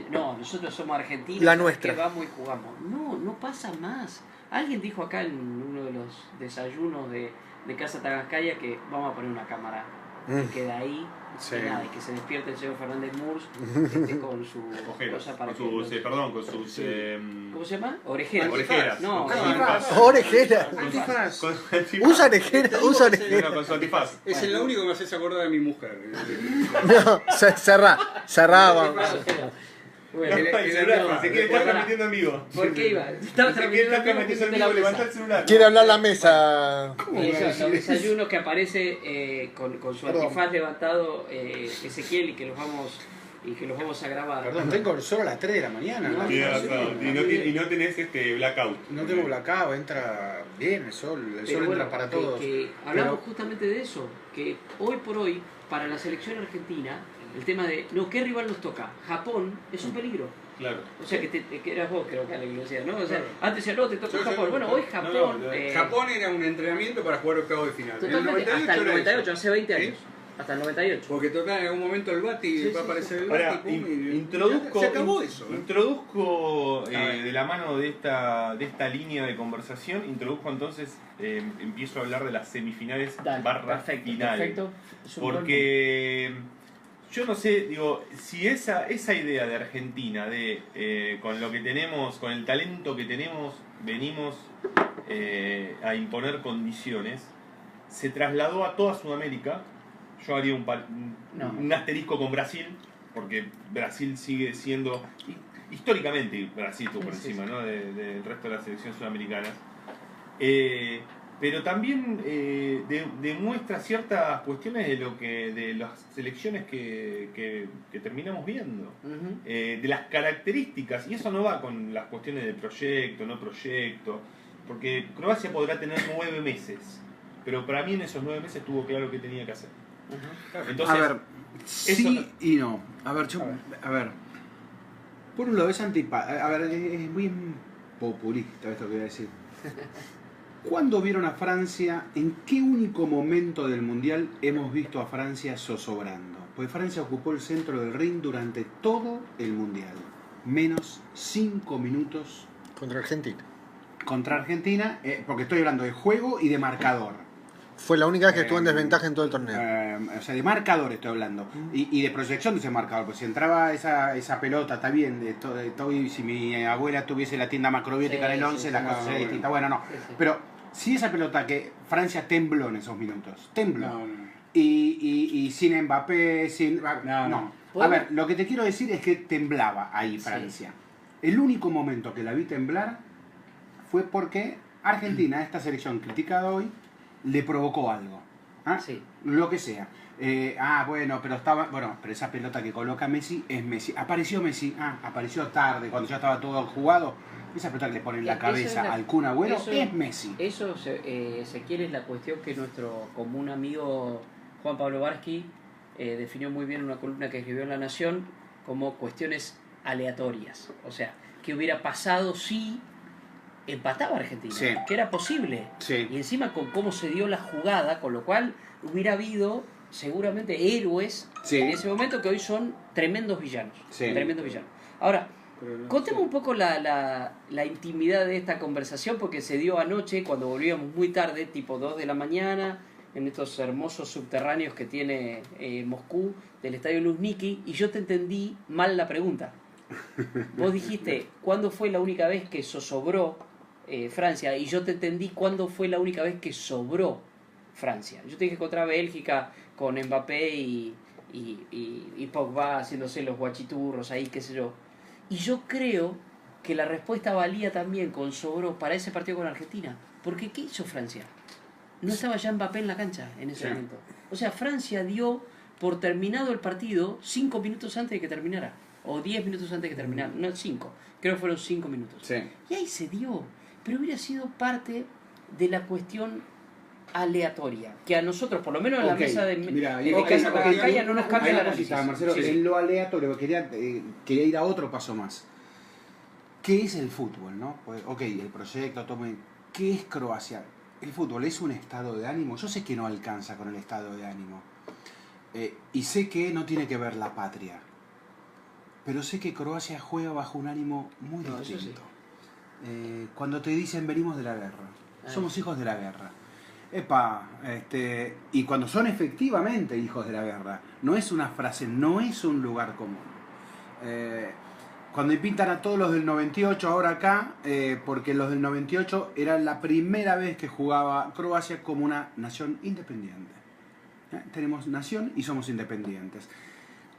no, nosotros somos argentinos, La nuestra. que vamos y jugamos. No pasa más. Alguien dijo acá en uno de los desayunos de Casa Tagascaya que vamos a poner una cámara que queda ahí, Sí. y nada, y que se despierte el señor Fernández Murs con su Ojeras. cosa para Con sus, que- con sus Sí. ¿Cómo se llama? Orejeras. orejeras. No, Con su antifaz. antifaz. Orejera. Antifaz. Con su antifaz. Usa orejera, usa No, orejera. con su antifaz. Es el único que me haces acordar de mi mujer. No, cerrá, vamos. Bueno, No, el celular, se quiere estar transmitiendo en vivo. ¿por qué iba? Estaba Se quiere estar transmitiendo en vivo, levantá el celular. Quiere hablar la mesa. Y eso, los desayunos que aparece con su Perdón. antifaz levantado Ezequiel y que los vamos a grabar. Perdón, tengo el sol a las 3 de la mañana. No, ¿no? Y no tenés blackout. No tengo blackout, entra bien el sol Pero entra bueno, para que- todos. que hablamos Pero- justamente de eso, que hoy por hoy, para la selección argentina, el tema de, no, ¿qué rival nos toca? Japón es un peligro. Claro. O sea, que eras vos, creo que Ale, que lo decías, ¿no? O sea, Claro. antes decía, no, te toca Yo- Japón. Bueno, hoy Japón... Japón era un entrenamiento para jugar octavos de final. Totalmente, hasta el era 98, eso. hace 20 ¿Sí? años. Hasta el 98. Porque total, en algún momento el Bati Sí, va a sí, aparecer el Ahora, Bati. pum, y- introduzco, se acabó eso. introduzco A ver. de la mano de esta línea de conversación, introduzco entonces, empiezo a hablar de las semifinales Dale, barra perfecto, final. perfecto. Es un buen Porque yo no sé, digo, si esa idea de Argentina, con lo que tenemos, con el talento que tenemos, venimos a imponer condiciones, se trasladó a toda Sudamérica. Yo haría un asterisco con Brasil, porque Brasil sigue siendo, históricamente Brasil estuvo por Sí, encima, sí. ¿no? del resto de las selecciones sudamericanas. pero también demuestra ciertas cuestiones de las selecciones que terminamos viendo, de las características, y eso no va con las cuestiones de proyecto, no proyecto, porque Croacia podrá tener 9 meses, pero para mí en esos 9 meses tuvo claro qué tenía que hacer. Entonces, a ver, sí y no. A ver, por un lado es a ver, es muy populista esto que voy a decir. ¿Cuándo vieron a Francia? ¿En qué único momento del Mundial hemos visto a Francia zozobrando? Pues Francia ocupó el centro del ring durante todo el Mundial. Menos 5 minutos Contra Argentina. contra Argentina, porque estoy hablando de juego y de marcador. Fue la única vez que estuvo en desventaja en todo el torneo. O sea, de marcador estoy hablando. Y de proyección de ese marcador. Pues si entraba esa pelota, está bien, si mi abuela tuviese la tienda macrobiótica del 11, la cosa sería distinta. Bueno, no. Pero si esa pelota que Francia tembló en esos minutos, tembló. No. Y sin Mbappé, sin... No. A ver, lo que te quiero decir es que temblaba ahí Francia. El único momento que la vi temblar fue porque Argentina, esta selección criticada hoy, le provocó algo. ¿Ah? Sí. Lo que sea. Pero esa pelota que coloca Messi es Messi. Apareció Messi, apareció tarde, cuando ya estaba todo jugado. Esa pelota que le pone en la cabeza al Kun Agüero es Messi. Eso, Ezequiel, es la cuestión que nuestro común amigo Juan Pablo Varsky definió muy bien en una columna que escribió en La Nación como cuestiones aleatorias. O sea, ¿qué hubiera pasado si empataba Argentina? Sí. Que era posible. Sí. Y encima con cómo se dio la jugada, con lo cual hubiera habido seguramente héroes en ese momento que hoy son tremendos villanos. Sí. Tremendos villanos. Ahora, Pero contemos un poco la intimidad de esta conversación, porque se dio anoche cuando volvíamos muy tarde, tipo 2 de la mañana, en estos hermosos subterráneos que tiene Moscú, del Estadio Luzhniki, y yo te entendí mal la pregunta. Vos dijiste, ¿cuándo fue la única vez que zozobró Francia? Y yo te entendí, ¿cuándo fue la única vez que sobró Francia? Yo te dije contra Bélgica, con Mbappé y Pogba haciéndose los guachiturros ahí, qué sé yo. Y yo creo que la respuesta valía también con sobró para ese partido con Argentina. Porque ¿qué hizo Francia? No estaba ya Mbappé en la cancha en ese momento. O sea, Francia dio por terminado el partido 5 minutos antes de que terminara. O 10 minutos antes de que terminara. No, 5. Creo que fueron 5 minutos. Sí. Y ahí se dio. Pero hubiera sido parte de la cuestión aleatoria. Que a nosotros, por lo menos en la mesa de Casa Tabancaya, no nos cambia la análisis. Marcelo, Sí. en lo aleatorio, quería ir a otro paso más. ¿Qué es el fútbol, no? Pues, el proyecto, ¿qué es Croacia? El fútbol es un estado de ánimo. Yo sé que no alcanza con el estado de ánimo. Y sé que no tiene que ver la patria. Pero sé que Croacia juega bajo un ánimo muy distinto. Sí. Cuando te dicen venimos de la guerra, somos hijos de la guerra. Y cuando son efectivamente hijos de la guerra, no es una frase, no es un lugar común. Cuando pintan a todos los del 98 ahora acá, porque los del 98 era la primera vez que jugaba Croacia como una nación independiente. Tenemos nación y somos independientes.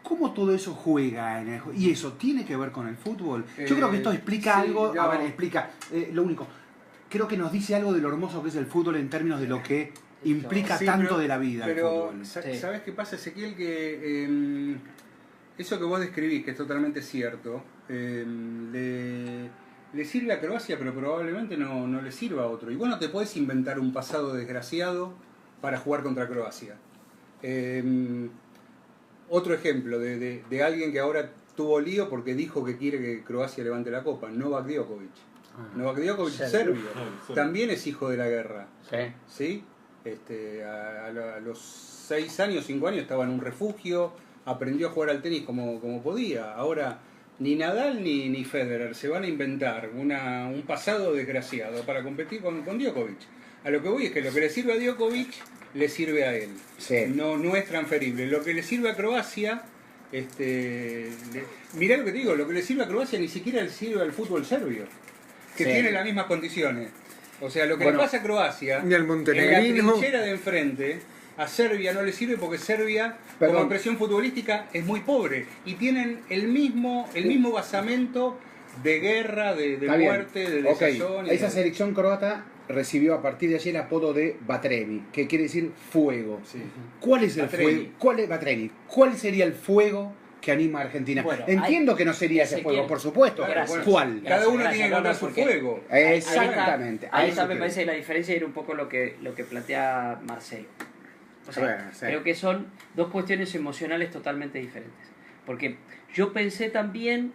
¿Cómo todo eso juega en el juego? ¿Y eso tiene que ver con el fútbol? Yo creo que esto explica algo. A ver, explica. Lo único. Creo que nos dice algo de lo hermoso que es el fútbol en términos de lo que implica tanto de la vida. Pero, el fútbol. ¿sabes qué pasa, Ezequiel? Que eso que vos describís, que es totalmente cierto, le sirve a Croacia, pero probablemente no le sirva a otro. Y vos no te podés inventar un pasado desgraciado para jugar contra Croacia. Otro ejemplo de alguien que ahora tuvo lío porque dijo que quiere que Croacia levante la copa, Novak Djokovic. Novak Djokovic es serbio, también es hijo de la guerra. ¿Sí? A los 6 años, 5 años estaba en un refugio, aprendió a jugar al tenis como podía. Ahora ni Nadal ni Federer se van a inventar un pasado desgraciado para competir con Djokovic. A lo que voy es que lo que le sirve a Djokovic le sirve a él. No es transferible. Lo que le sirve a Croacia, mirá lo que te digo, lo que le sirve a Croacia ni siquiera le sirve al fútbol serbio, que tiene las mismas condiciones. O sea, lo que le pasa a Croacia, y al en la trinchera de enfrente, a Serbia no le sirve porque Serbia, como expresión futbolística, es muy pobre. Y tienen el mismo basamento de guerra, de Está bien. muerte, de Ok, desazón. y esa de- selección croata recibió a partir de allí el apodo de Batrevi, que quiere decir fuego. Sí. ¿Cuál es el Batrevi. fuego? ¿Cuál es Batrevi? ¿Cuál sería el fuego que anima a Argentina? Bueno, Entiendo que no sería ese Ezequiel, fuego, por supuesto. gracias. ¿Cuál? Cada uno Gracias, tiene que no, no, encontrar su porque- fuego. Exactamente. Ahí a está, eso me quiero. parece la diferencia y era un poco lo que plantea Marcelo. O sea, Bueno, sí. creo que son dos cuestiones emocionales totalmente diferentes. Porque yo pensé también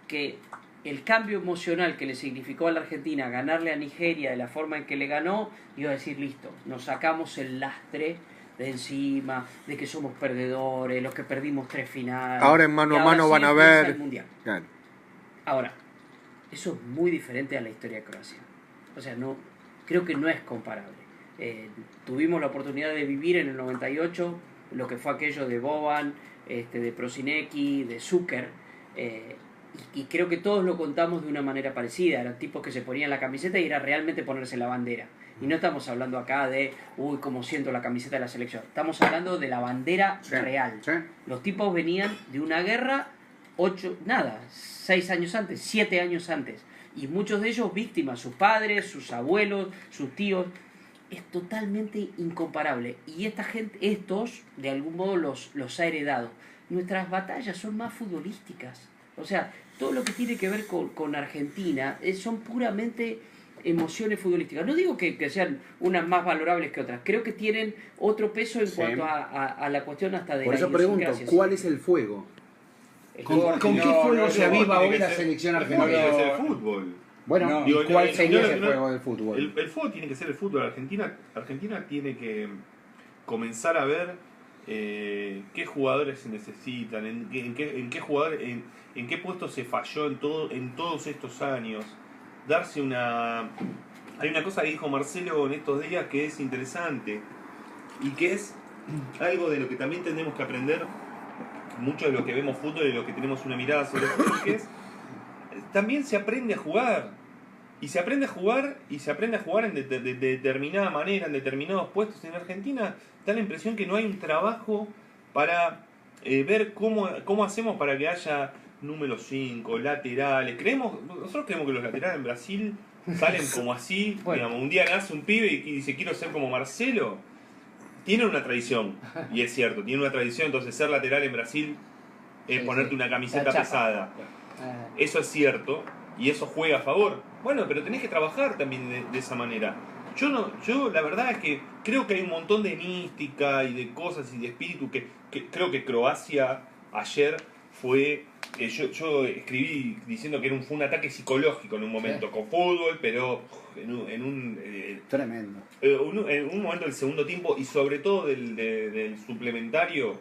que el cambio emocional que le significó a la Argentina ganarle a Nigeria de la forma en que le ganó, iba a decir, listo, nos sacamos el lastre de encima, de que somos perdedores, los que perdimos 3 finales. Ahora en mano y a ahora mano sí van a empieza ver. el Mundial. Claro. Ahora, eso es muy diferente a la historia de Croacia. O sea, no, creo que no es comparable. Tuvimos la oportunidad de vivir en el 98 lo que fue aquello de Boban, de Prosinecki, de Zucker, y creo que todos lo contamos de una manera parecida. Eran tipos que se ponían la camiseta y era realmente ponerse la bandera. Y no estamos hablando acá de, uy, cómo siento la camiseta de la selección. Estamos hablando de la bandera Sí, real. sí. Los tipos venían de una guerra 6 años antes, 7 años antes. Y muchos de ellos víctimas, sus padres, sus abuelos, sus tíos. Es totalmente incomparable. Y esta gente, estos, de algún modo los ha heredado. Nuestras batallas son más futbolísticas. O sea, todo lo que tiene que ver con Argentina son puramente emociones futbolísticas. No digo que sean unas más valorables que otras. Creo que tienen otro peso en Sí. cuanto a la cuestión hasta de Por la eso pregunto, idiosincrasia. ¿cuál es el fuego? El ¿Con, fútbol con qué no, fuego no, se no, aviva tiene hoy que la ser- selección el fútbol argentina? tiene que ser el fútbol. Bueno, No, ¿y digo, cuál no, sería no, ese no, fuego del fútbol? El fútbol tiene que ser el fútbol. Argentina tiene que comenzar a ver qué jugadores se necesitan, en qué puesto se falló en todos estos años. Darse una... Hay una cosa que dijo Marcelo en estos días que es interesante y que es algo de lo que también tenemos que aprender mucho de lo que vemos fútbol y de lo que tenemos una mirada sobre el fútbol, que es también se aprende a jugar. Y se aprende a jugar de determinada manera, en determinados puestos. En Argentina da la impresión que no hay un trabajo para ver cómo hacemos para que haya número 5, laterales. Nosotros creemos que los laterales en Brasil salen como así. Bueno. Digamos, un día nace un pibe y dice quiero ser como Marcelo. Tienen una tradición, y es cierto, tienen una tradición. Entonces ser lateral en Brasil es Sí, ponerte sí. una camiseta La chapa. pesada. Ah, Eso es cierto y eso juega a favor. Bueno, pero tenés que trabajar también de esa manera. Yo la verdad es que creo que hay un montón de mística y de cosas y de espíritu que creo que Croacia ayer fue... yo escribí diciendo que fue un ataque psicológico en un momento, Sí. con fútbol, pero en Tremendo. un momento del segundo tiempo y sobre todo del suplementario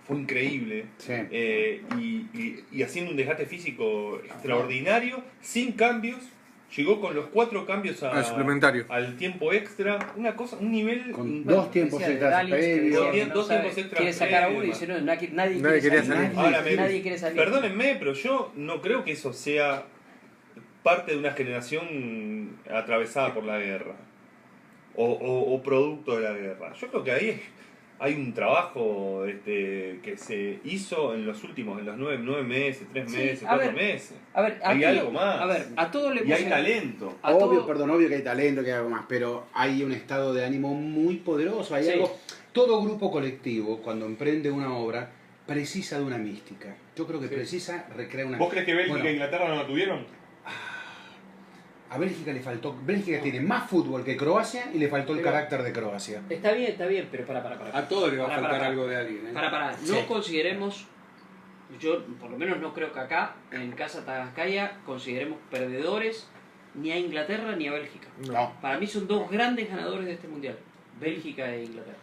fue increíble. Sí. Y haciendo un desgaste físico extraordinario, sin cambios, llegó con los 4 cambios Al suplementario. al tiempo extra, una cosa, un nivel Con dos tiempos decía de extras Dalic, que previos. decía que no Dos sabe, tiempos extra quiere sacar a uno y previos. dice, no, nadie Nadie quería salir. salir. Ahora, Nadie quiere salir. Perdónenme, pero yo no creo que eso sea parte de una generación atravesada por la guerra o producto de la guerra. Yo creo que ahí hay un trabajo que se hizo en los 9 meses, 3 Sí, meses, a 4 ver, meses. A ver, Hay todo- algo más. A ver, a todos le Y hay puse- talento. a Obvio, todo- obvio que hay talento, que hay algo más, pero hay un estado de ánimo muy poderoso. Hay Sí. algo. Todo grupo colectivo, cuando emprende una obra, precisa de una mística. Yo creo que precisa recrear una. ¿Vos crees que Bélgica Bueno, e Inglaterra no lo tuvieron? a Bélgica le faltó. Bélgica tiene más fútbol que Croacia y le faltó el Pero- carácter de Croacia. Está bien, pero para. A todos les va a Para, faltar para. algo de alguien. ¿eh? Para, no Sí. consideremos, yo por lo menos no creo que acá, en Casa Tagascaya, consideremos perdedores ni a Inglaterra ni a Bélgica. No. Para mí son dos grandes ganadores de este mundial, Bélgica e Inglaterra.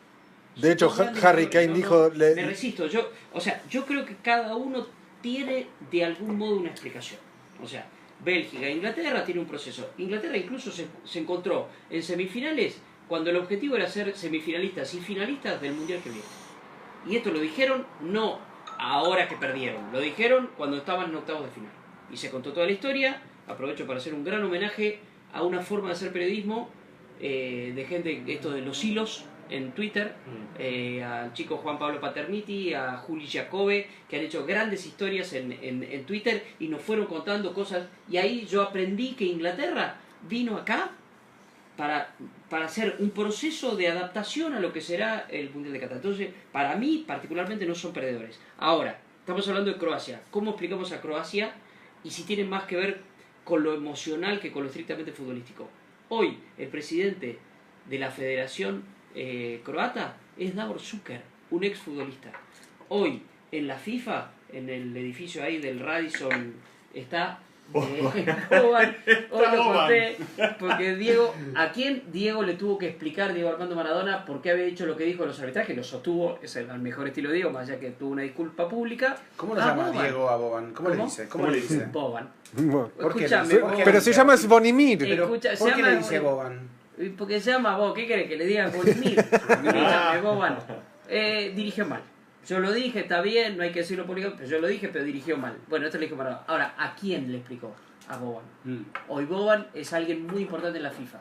De hecho, Son grandes Harry ganadores, Kane dijo... me resisto, yo creo que cada uno tiene de algún modo una explicación. O sea, Bélgica e Inglaterra tiene un proceso. Inglaterra incluso se encontró en semifinales cuando el objetivo era ser semifinalistas y finalistas del mundial que viene. Y esto lo dijeron no ahora que perdieron, lo dijeron cuando estaban en octavos de final. Y se contó toda la historia. Aprovecho para hacer un gran homenaje a una forma de hacer periodismo de gente, esto de los hilos, en Twitter, al chico Juan Pablo Paterniti, a Juli Jacobe, que han hecho grandes historias en Twitter y nos fueron contando cosas. Y ahí yo aprendí que Inglaterra vino acá para hacer un proceso de adaptación a lo que será el Mundial de Qatar. Entonces, para mí, particularmente, no son perdedores. Ahora, estamos hablando de Croacia. ¿Cómo explicamos a Croacia? Y si tiene más que ver con lo emocional que con lo estrictamente futbolístico. Hoy, el presidente de la Federación Croata es Davor Šuker, un exfutbolista. Hoy, en la FIFA, en el edificio ahí del Radisson, está Boban. Hoy lo conté, porque ¿a quién Diego le tuvo que explicar, Diego Armando Maradona, por qué había dicho lo que dijo en los arbitrajes? Lo sostuvo, es el mejor estilo de Diego, más allá que tuvo una disculpa pública. ¿Cómo lo llama Boban. Diego a Boban? ¿Cómo le dice? ¿Cómo le dice? Boban. Bueno, ¿Por qué? Escúchame, Boban. pero se llama Zvonimir. Escucha, ¿Por se qué llama- le dice Boban? Porque se llama vos, ¿qué querés? Que le diga Volmir. Escúchame, Boban. Dirigió mal. Yo lo dije, está bien, no hay que decirlo públicamente, pero yo lo dije, pero dirigió mal. Bueno, esto le dijo Maradona. Ahora, ¿a quién le explicó? A Boban. Hoy Boban es alguien muy importante en la FIFA.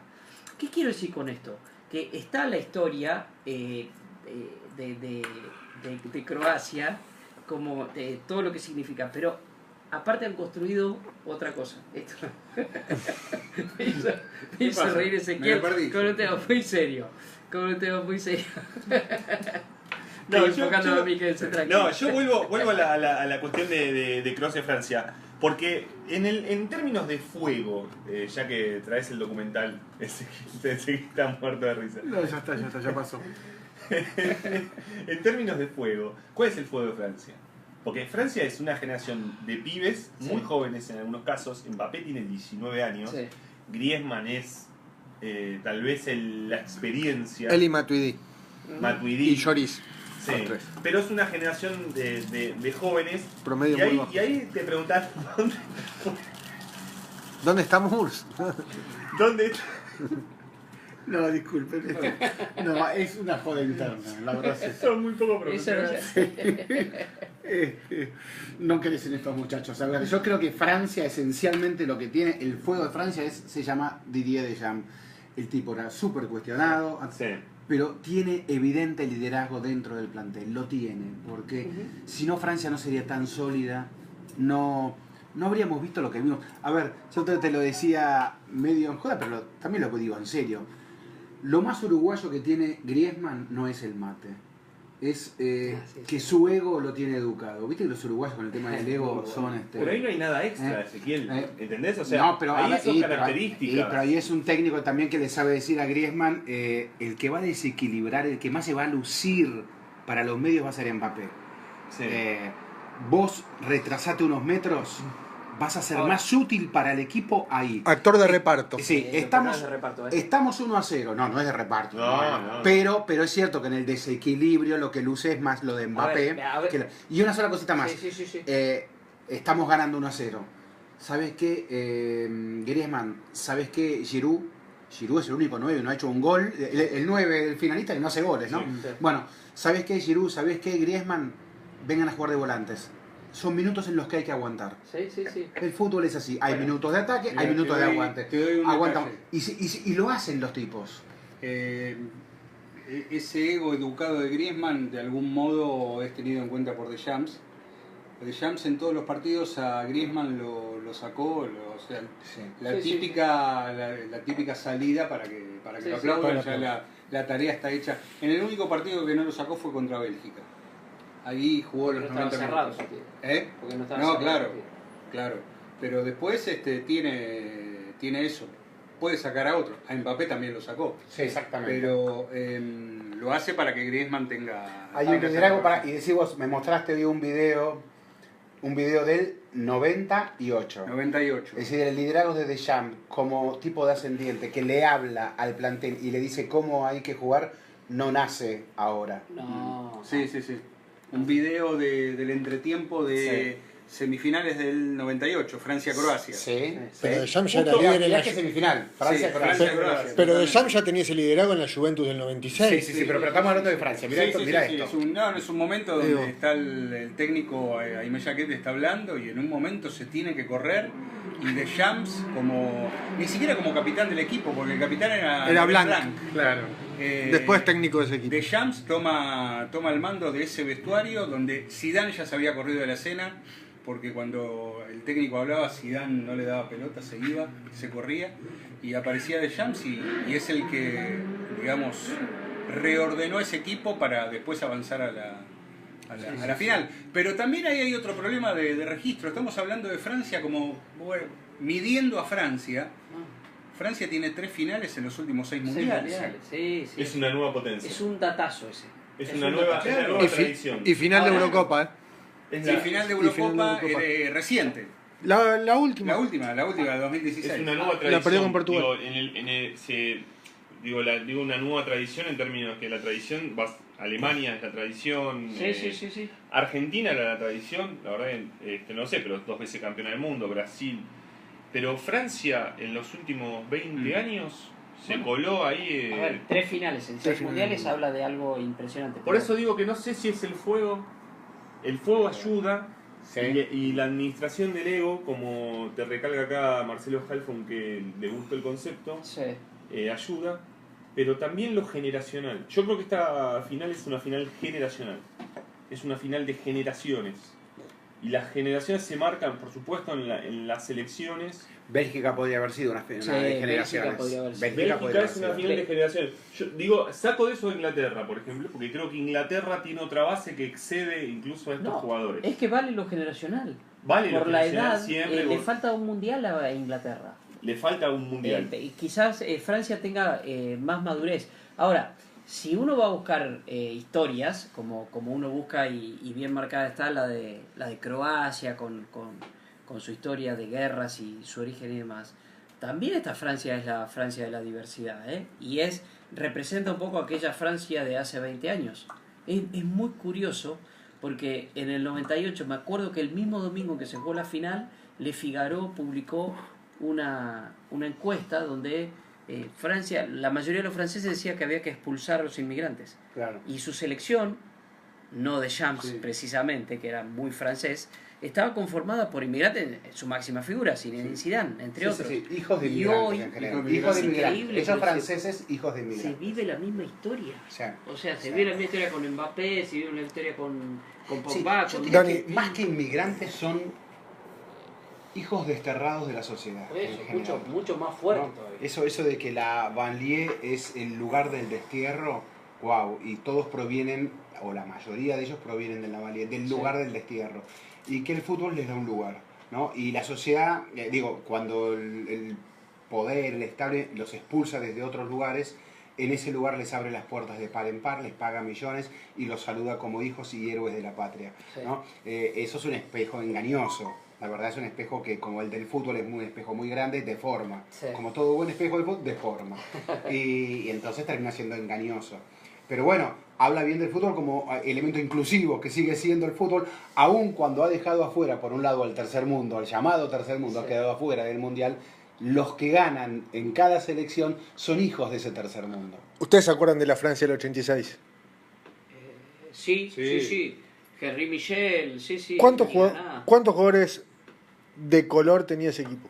¿Qué quiero decir con esto? Que está la historia de Croacia, como de todo lo que significa, pero aparte han construido otra cosa. Esto me hizo pasa? reír Me Ezequiel lo perdí. con un tema muy serio. No, Estoy enfocando a mí que se tranquilo. No, yo vuelvo a la cuestión de Croacia y Francia. Porque en términos de fuego, ya que traes el documental, ese que está muerto de risa. No, ya está, ya pasó. En términos de fuego, ¿cuál es el fuego de Francia? Porque Francia es una generación de pibes muy jóvenes en algunos casos. Mbappé tiene 19 años. Sí. Griezmann es tal vez la experiencia. Eli Matuidi Matuidi. y Lloris. Sí, Son tres. pero es una generación de jóvenes. Promedio y, muy ahí, bajo. y ahí te preguntás, ¿Dónde está Murs? ¿dónde? No, disculpen. No, es una joda interna, la verdad es Son muy poco Eso no profesionales. No crecen estos muchachos. A ver, yo creo que Francia esencialmente lo que tiene, el fuego de Francia se llama Didier Deschamps. El tipo era súper cuestionado, Sí. pero tiene evidente liderazgo dentro del plantel, lo tiene, porque si no Francia no sería tan sólida, no habríamos visto lo que vimos. A ver, yo te lo decía medio en joda, pero también lo digo en serio. Lo más uruguayo que tiene Griezmann no es el mate, es que su ego lo tiene educado. ¿Viste que los uruguayos con el tema del ego son... Pero ahí no hay nada extra, Ezequiel. ¿Entendés? O sea, no, pero, ahí a ver, son pero características. ahí es un técnico también que le sabe decir a Griezmann, el que va a desequilibrar, el que más se va a lucir para los medios va a ser Mbappé. Sí. Vos retrasate unos metros, vas a ser más útil para el equipo ahí. Actor de reparto. Sí, los personajes de reparto, estamos 1-0. No es de reparto. No. Pero es cierto que en el desequilibrio lo que luce es más lo de Mbappé. A ver. Y una sola cosita más. Sí. Estamos ganando 1-0. ¿Sabes qué? Griezmann, ¿sabes qué? Giroud es el único 9, no ha hecho un gol. El 9, el finalista, que no hace goles, ¿no? Sí. Bueno, ¿sabes qué? Giroud, ¿sabes qué? Griezmann, vengan a jugar de volantes. Son minutos en los que hay que aguantar. Sí. El fútbol es así. Hay Bueno, minutos de ataque, mira, hay minutos te de doy- aguante. te doy un Aguantamos. detalle. Y lo hacen los tipos. Ese ego educado de Griezmann de algún modo es tenido en cuenta por Deschamps. Deschamps en todos los partidos a Griezmann lo sacó, o sea, la típica salida para que Sí, lo sí, aplaudan, para ya la tarea está hecha. En el único partido que no lo sacó fue contra Bélgica. Ahí jugó los No estaba 90 cerrado, minutos. ese tío. ¿Eh? Porque no estaba No, cerrado. claro. Pero después tiene eso. Puede sacar a otro. A Mbappé también lo sacó. Sí, exactamente. Pero lo hace para que Griezmann tenga... Hay un tenga liderazgo esa para. Y decís vos, me mostraste hoy un video del 98. 98. Es decir, el liderazgo de Deschamps como tipo de ascendiente que le habla al plantel y le dice cómo hay que jugar, no nace ahora. No. Sí. Un video del entretiempo de semifinales del 98, Francia-Croacia. Sí. Pero Deschamps ya era Justo líder en la... viaje semifinal. Francia, Sí, Croacia. Francia-Croacia. Pero Deschamps ya tenía ese liderazgo en la Juventus del 96. Sí, pero estamos hablando de Francia. Mirá esto, mirá esto. Es un momento donde Digo. está el técnico Aimé Jacquet está hablando y en un momento se tiene que correr y Deschamps ni siquiera como capitán del equipo, porque el capitán era Era Blanc. Claro. Después técnico de ese equipo. Deschamps toma el mando de ese vestuario donde Zidane ya se había corrido de la escena, porque cuando el técnico hablaba, Zidane no le daba pelota, se iba, se corría, y aparecía Deschamps y es el que, digamos, reordenó ese equipo para después avanzar a la final. Pero también ahí hay otro problema de registro. Estamos hablando de Francia como, bueno, midiendo a Francia. Francia tiene 3 finales en los últimos 6 mundiales. Sí. Es una nueva potencia. Es un datazo ese. Es una nueva tradición. Y final de Ahora- Eurocopa, ¿eh? Es Y la- final de y final de Eurocopa Eurocopa. Reciente. La última. La última de 2016. Es una nueva tradición. perdió con Portugal. Digo una nueva tradición en términos que la tradición, Alemania es la tradición, Sí. Argentina era la tradición, la verdad no sé, pero 2 veces campeona del mundo, Brasil. Pero Francia en los últimos 20 años se coló ahí. A ver, 3 finales en 6 3 mundiales finales. habla de algo impresionante. Por eso digo que no sé si es el fuego. El fuego ayuda. Sí. Y la administración del ego, como te recalca acá Marcelo Halfon, que le gustó el concepto, Sí. ayuda, pero también lo generacional. Yo creo que esta final es una final generacional, es una final de generaciones. Y las generaciones se marcan, por supuesto, en las elecciones. Bélgica podría haber sido una Sí, final de generaciones. Bélgica podría haber sido. Bélgica podría haber es una sido. final de generaciones. Yo digo, saco de eso de Inglaterra, por ejemplo, porque creo que Inglaterra tiene otra base que excede incluso a estos No, jugadores. es que vale lo generacional. Vale, lo Por la generacional edad, siempre, le falta un mundial a Inglaterra. le falta un mundial. Y quizás Francia tenga más madurez. Ahora, si uno va a buscar historias, como uno busca y bien marcada está la de Croacia con su historia de guerras y su origen y demás, también esta Francia es la Francia de la diversidad, ¿eh? Y representa un poco aquella Francia de hace 20 años. Es muy curioso porque en el 98, me acuerdo que el mismo domingo que se jugó la final, Le Figaro publicó una encuesta donde Francia, la mayoría de los franceses decía que había que expulsar a los inmigrantes. Claro. Y su selección, no de Champs Sí. precisamente, que era muy francés, estaba conformada por inmigrantes, su máxima figura, Zinedine Zidane, entre otros. Sí, hijos de Y inmigrantes hoy- en general. hijos de Hijos de inmigrantes. inmigrantes. Increíble, Esos pero franceses, hijos de Se inmigrantes. vive la misma historia. O sea, O sea, se Sí. vive la misma historia con Mbappé, se vive una historia con sí, Pogba, yo con... diría Dani- que más que inmigrantes son hijos desterrados de la sociedad. Por eso, en general. mucho más fuerte ¿No? todavía. Eso de que la banlieue es el lugar del destierro, wow, y todos provienen, o la mayoría de ellos provienen de la banlieue, del Sí. lugar del destierro, y que el fútbol les da un lugar, ¿no? Y la sociedad, cuando el poder, el estable, los expulsa desde otros lugares, en ese lugar les abre las puertas de par en par, les paga millones y los saluda como hijos y héroes de la patria, Sí. ¿no? Eso es un espejo engañoso. La verdad es un espejo que, como el del fútbol, es un espejo muy grande, deforma. Sí. Como todo buen espejo del fútbol, deforma. y entonces termina siendo engañoso. Pero bueno, habla bien del fútbol como elemento inclusivo, que sigue siendo el fútbol, aun cuando ha dejado afuera, por un lado, al tercer mundo, al llamado tercer mundo, Sí. ha quedado afuera del mundial. Los que ganan en cada selección son hijos de ese tercer mundo. ¿Ustedes se acuerdan de la Francia del 86? Sí. Henry Michel, sí. ¿Cuántos, ni jugad- nada. ¿Cuántos jugadores de color tenía ese equipo?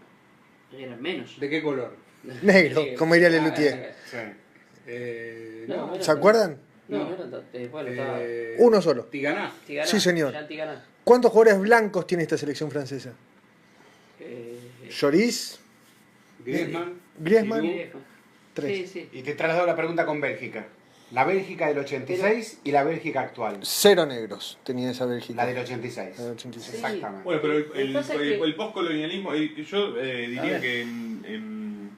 Eran menos. ¿De qué color? Negro, Sí. como diría Lelutier. Sí. No, ¿Se acuerdan? No, No. no era bueno, estaba... Uno solo. Tiganá. Tigana, Sí, señor. Jean Tigana. ¿Cuántos jugadores blancos tiene esta selección francesa? Lloris, Griezmann. Griezmann, Griezmann. 3. Sí. Y te traslado la pregunta con Bélgica. La Bélgica del 86 y la Bélgica actual. 0 negros tenía esa Bélgica. La del 86. La del 86. Sí. Exactamente. Bueno, pero Lo que pasa es que- el postcolonialismo, yo A diría ver. que en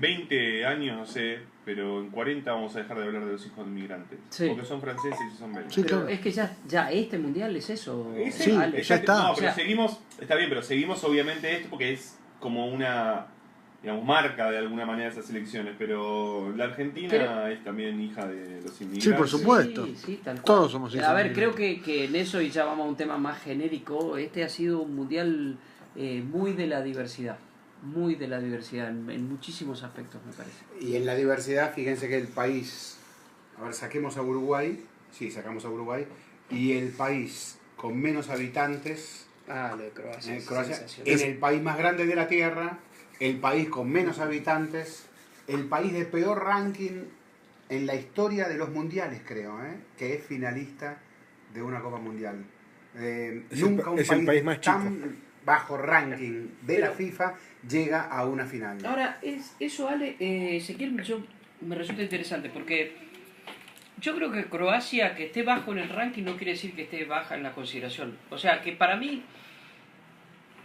20 años, no sé, pero en 40 vamos a dejar de hablar de los hijos de inmigrantes. Sí. Porque son franceses y son belgas. Sí, Pero claro. es que ya este mundial es eso. Sí, Ale. ya está. No, O pero sea- seguimos, está bien, pero seguimos obviamente esto porque es como una, digamos, marca de alguna manera de esas elecciones, pero la Argentina Pero- es también hija de los inmigrantes. Sí, por supuesto. Sí, tal cual. Todos somos hijos A ver, de creo que en eso, y ya vamos a un tema más genérico, este ha sido un mundial muy de la diversidad. Muy de la diversidad, en muchísimos aspectos, me parece. Y en la diversidad, fíjense que el país, a ver, saquemos a Uruguay, sí, sacamos a Uruguay, y el país con menos habitantes, Ah, lo de Croacia. es Croacia, sensacional. en el país más grande de la Tierra, el país con menos habitantes, el país de peor ranking en la historia de los mundiales, creo, que es finalista de una Copa Mundial. Nunca un es el país más chico. tan bajo ranking de la FIFA llega a una final. Ahora, eso, Ale, Ezequiel, me resulta interesante porque yo creo que Croacia, que esté bajo en el ranking, no quiere decir que esté baja en la consideración. O sea, que para mí,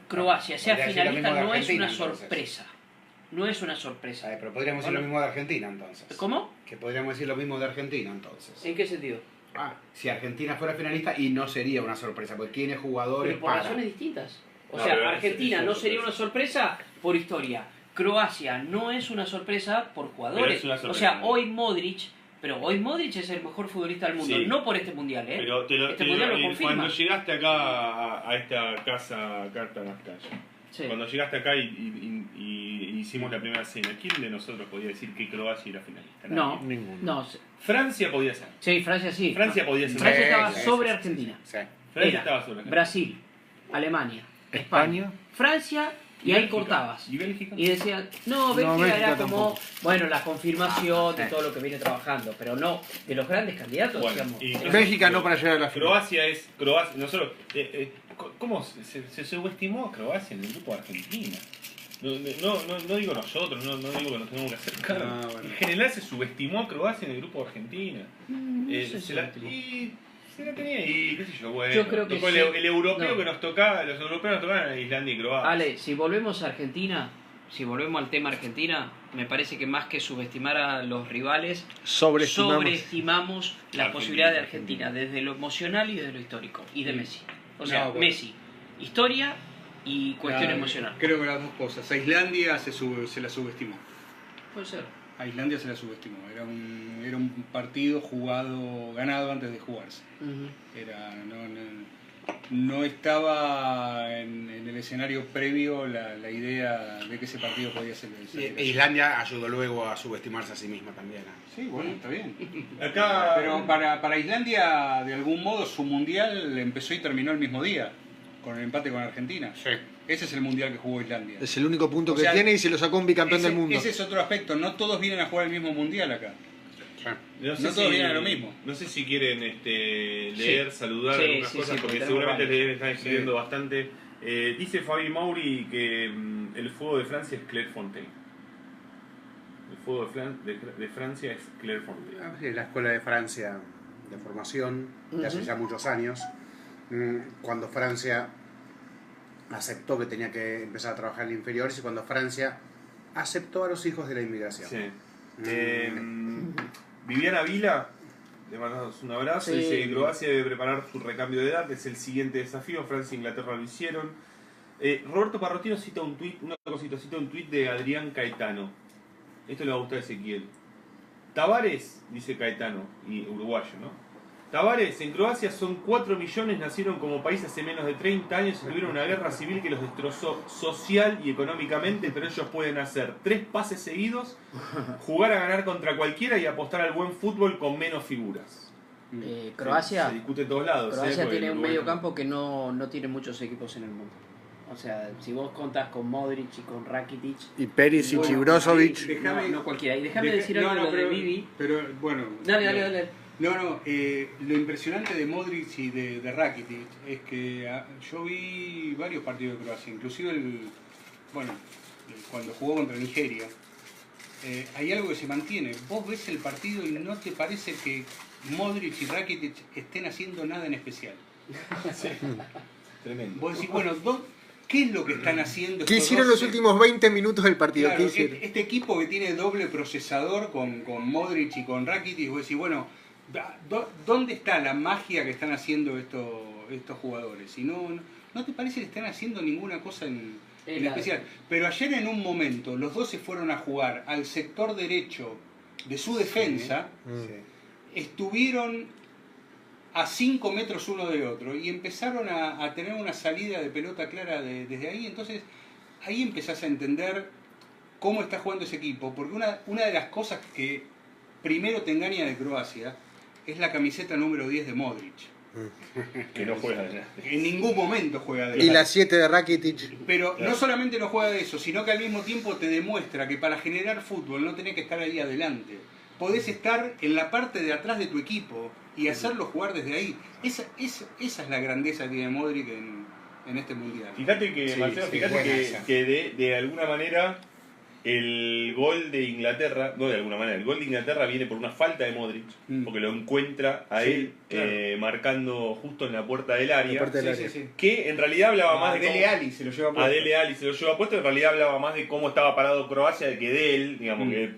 Croacia sea podría decir lo finalista mismo de no es Argentina, una entonces. sorpresa. No es una sorpresa. Pero podríamos decir lo mismo de Argentina, entonces. ¿Cómo? Que podríamos decir lo mismo de Argentina, entonces. ¿En qué sentido? Si Argentina fuera finalista, y no sería una sorpresa, porque tiene jugadores Pero por para... razones distintas. O No, sea, pero Argentina es no una sería una sorpresa por historia. Croacia no es una sorpresa por Pero jugadores. es una O sorpresa. sea, hoy Modric es el mejor futbolista del mundo. Sí. No por este mundial, ¿eh? Pero este mundial lo confirma. cuando llegaste acá a esta casa, Carta Nastaya, Sí. cuando llegaste acá y hicimos la primera cena, ¿quién de nosotros podía decir que Croacia era finalista? No, Nadie. Ninguno. no. Francia podía ser. Sí, Francia sí. Francia podía ser. Francia estaba Sí, sobre sí, Argentina. Sí. Francia Era estaba sobre. Brasil, Alemania, España. Francia y ahí Bélgica. cortabas. ¿Y Bélgica? Y decían, no, Bélgica Bélgica era como, tampoco. bueno, la confirmación de sí. todo lo que viene trabajando, pero no, de los grandes candidatos, Bueno, digamos. y- Bélgica no para llegar a la final. Croacia es. Croacia, nosotros. ¿Cómo se subestimó a Croacia en el grupo de Argentina? No digo nosotros, no digo que nos tenemos que hacer cargo. Ah, bueno. En general se subestimó a Croacia en el grupo de Argentina. No sé si Se lo la, optimo. y se la tenía ahí, qué sé yo, bueno. Yo creo que tocó sí. el europeo No. que nos tocaba, los europeos nos tocaban a Islandia y Croacia. Ale, si volvemos a Argentina, si volvemos al tema Argentina, me parece que más que subestimar a los rivales, sobreestimamos la Argentina, posibilidad de Argentina, desde lo emocional y desde lo histórico, y de Messi. O sea, No, bueno. Messi, historia y cuestión Claro, emocional. Creo que las dos cosas. A Islandia se la subestimó. Puede ser. A Islandia se la subestimó. Era un partido jugado, ganado antes de jugarse. Ujú. No estaba en el escenario previo la idea de que ese partido podía ser. Islandia ayudó luego a subestimarse a sí misma también. Sí, bueno, está bien. Acá. Pero para Islandia, de algún modo, su mundial empezó y terminó el mismo día, con el empate con Argentina. Sí. Ese es el mundial que jugó Islandia. Es el único punto O que sea, tiene y se lo sacó un bicampeón ese, del mundo. ese es otro aspecto. No todos vienen a jugar el mismo mundial acá. No No todos vienen a lo mismo. No sé si quieren leer, saludar Sí, algunas sí, cosas, sí, porque porque seguramente tenemos les están escribiendo bastante. Dice Fabi Mauri que el fuego de Francia es Clairefontaine. El fuego de Francia es Clairefontaine. La Escuela de Francia de formación, de hace ya muchos años, cuando Francia aceptó que tenía que empezar a trabajar en inferiores y cuando Francia aceptó a los hijos de la inmigración. Sí. Viviana Vila, le mandamos un abrazo, Sí. dice que Croacia debe preparar su recambio de edad, es el siguiente desafío, Francia e Inglaterra lo hicieron. Roberto Parrotino cita un tuit, cita un tuit de Adrián Caetano. Esto le va a gustar a Ezequiel. Tavares, dice Caetano, y uruguayo, ¿no? Tavares, en Croacia son 4 millones, nacieron como país hace menos de 30 años y tuvieron una guerra civil que los destrozó social y económicamente, pero ellos pueden hacer 3 pases seguidos, jugar a ganar contra cualquiera y apostar al buen fútbol con menos figuras. Croacia, Se discute en todos lados. Croacia Porque tiene un Uruguay- medio campo que no tiene muchos equipos en el mundo. O sea, si vos contás con Modric y con Rakitic, Y Perisic y bueno, Brozovic. Déjame- no cualquiera. Y déjame decir algo de lo de Vivi. Pero bueno. Dale. No, lo impresionante de Modric y de Rakitic es que yo vi varios partidos de Croacia, inclusive cuando jugó contra Nigeria. Hay algo que se mantiene. Vos ves el partido y no te parece que Modric y Rakitic estén haciendo nada en especial. Tremendo. Vos decís, bueno, ¿qué es lo que están haciendo? ¿Qué estos hicieron dos? los últimos 20 minutos del partido? Claro, ¿Qué hicieron? este equipo que tiene doble procesador con Modric y con Rakitic, vos decís, bueno, ¿dónde está la magia que están haciendo estos jugadores? Si no te parece que están haciendo ninguna cosa en especial. Pero ayer en un momento los dos se fueron a jugar al sector derecho de su defensa, estuvieron a 5 metros uno del otro y empezaron a tener una salida de pelota clara desde ahí. Entonces ahí empezás a entender cómo está jugando ese equipo, porque una de las cosas que primero te engaña de Croacia es la camiseta número 10 de Modric. Que no juega ya. En ningún momento juega de Y eso. la 7 de Rakitic. Pero no solamente no juega de eso, sino que al mismo tiempo te demuestra que para generar fútbol no tenés que estar ahí adelante. podés estar en la parte de atrás de tu equipo y hacerlo jugar desde ahí. Esa es la grandeza que tiene Modric en este mundial. Fíjate que, Sí, Marcelo, sí, fíjate buena que, esa. que de alguna manera el gol de Inglaterra, no de alguna manera, el gol de Inglaterra viene por una falta de Modric, porque lo encuentra a Sí, él claro. Marcando justo en la puerta del área, La puerta del área. que en realidad hablaba más de Dele cómo, Ali se lo lleva a puesto. Dele Alli se lo lleva puesto, en realidad hablaba más de cómo estaba parado Croacia que de él, digamos, que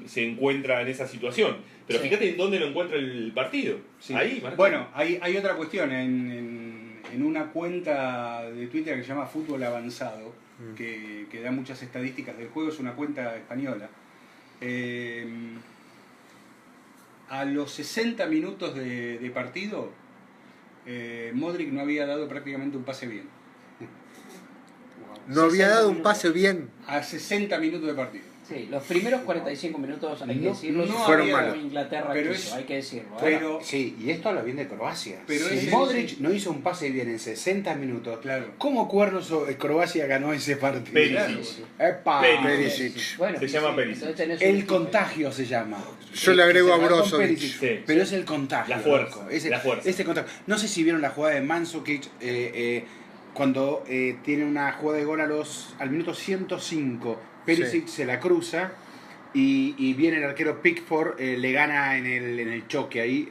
se encuentra en esa situación. Pero Sí. fíjate dónde lo encuentra el partido. Sí. Ahí, Marcelo. Bueno, hay otra cuestión. En una cuenta de Twitter que se llama Fútbol Avanzado, que da muchas estadísticas del juego, es una cuenta española. A los 60 minutos de partido, Modric no había dado prácticamente un pase bien. No había 60 dado un minutos. pase bien. A 60 minutos de partido. Sí, los primeros 45 minutos, hay que No- decirlo, no fueron había malos. Inglaterra Pero quiso, es- hay que decirlo. Pero, Sí, y esto habla bien de Croacia. Pero si ese- Modric sí. no hizo un pase bien en 60 minutos, claro. ¿cómo cuernos Croacia ganó ese partido? Perisic. ¡Epa! Perisic. Bueno, Se llama sí, Perisic. entonces tenés un El equipo. contagio se llama. Yo le agrego Se a ganó con Brozovic. Perisic. Sí. Pero es el contagio. La fuerza, loco. la fuerza. Este contagio. No sé si vieron la jugada de Mandzukic cuando tiene una jugada de gol al minuto 105. Perisic se la cruza y viene el arquero Pickford, le gana en el choque ahí,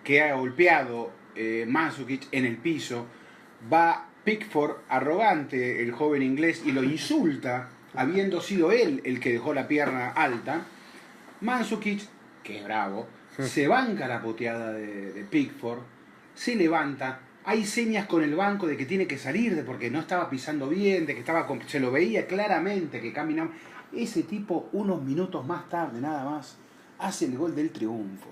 queda golpeado Mandzukic en el piso. Va Pickford, arrogante, el joven inglés, y lo insulta, habiendo sido él el que dejó la pierna alta. Mandzukic, que es bravo, se banca la puteada de Pickford, se levanta, hay señas con el banco de que tiene que salir, porque no estaba pisando bien, de que se lo veía claramente que caminaba. Ese tipo, unos minutos más tarde nada más, hace el gol del triunfo.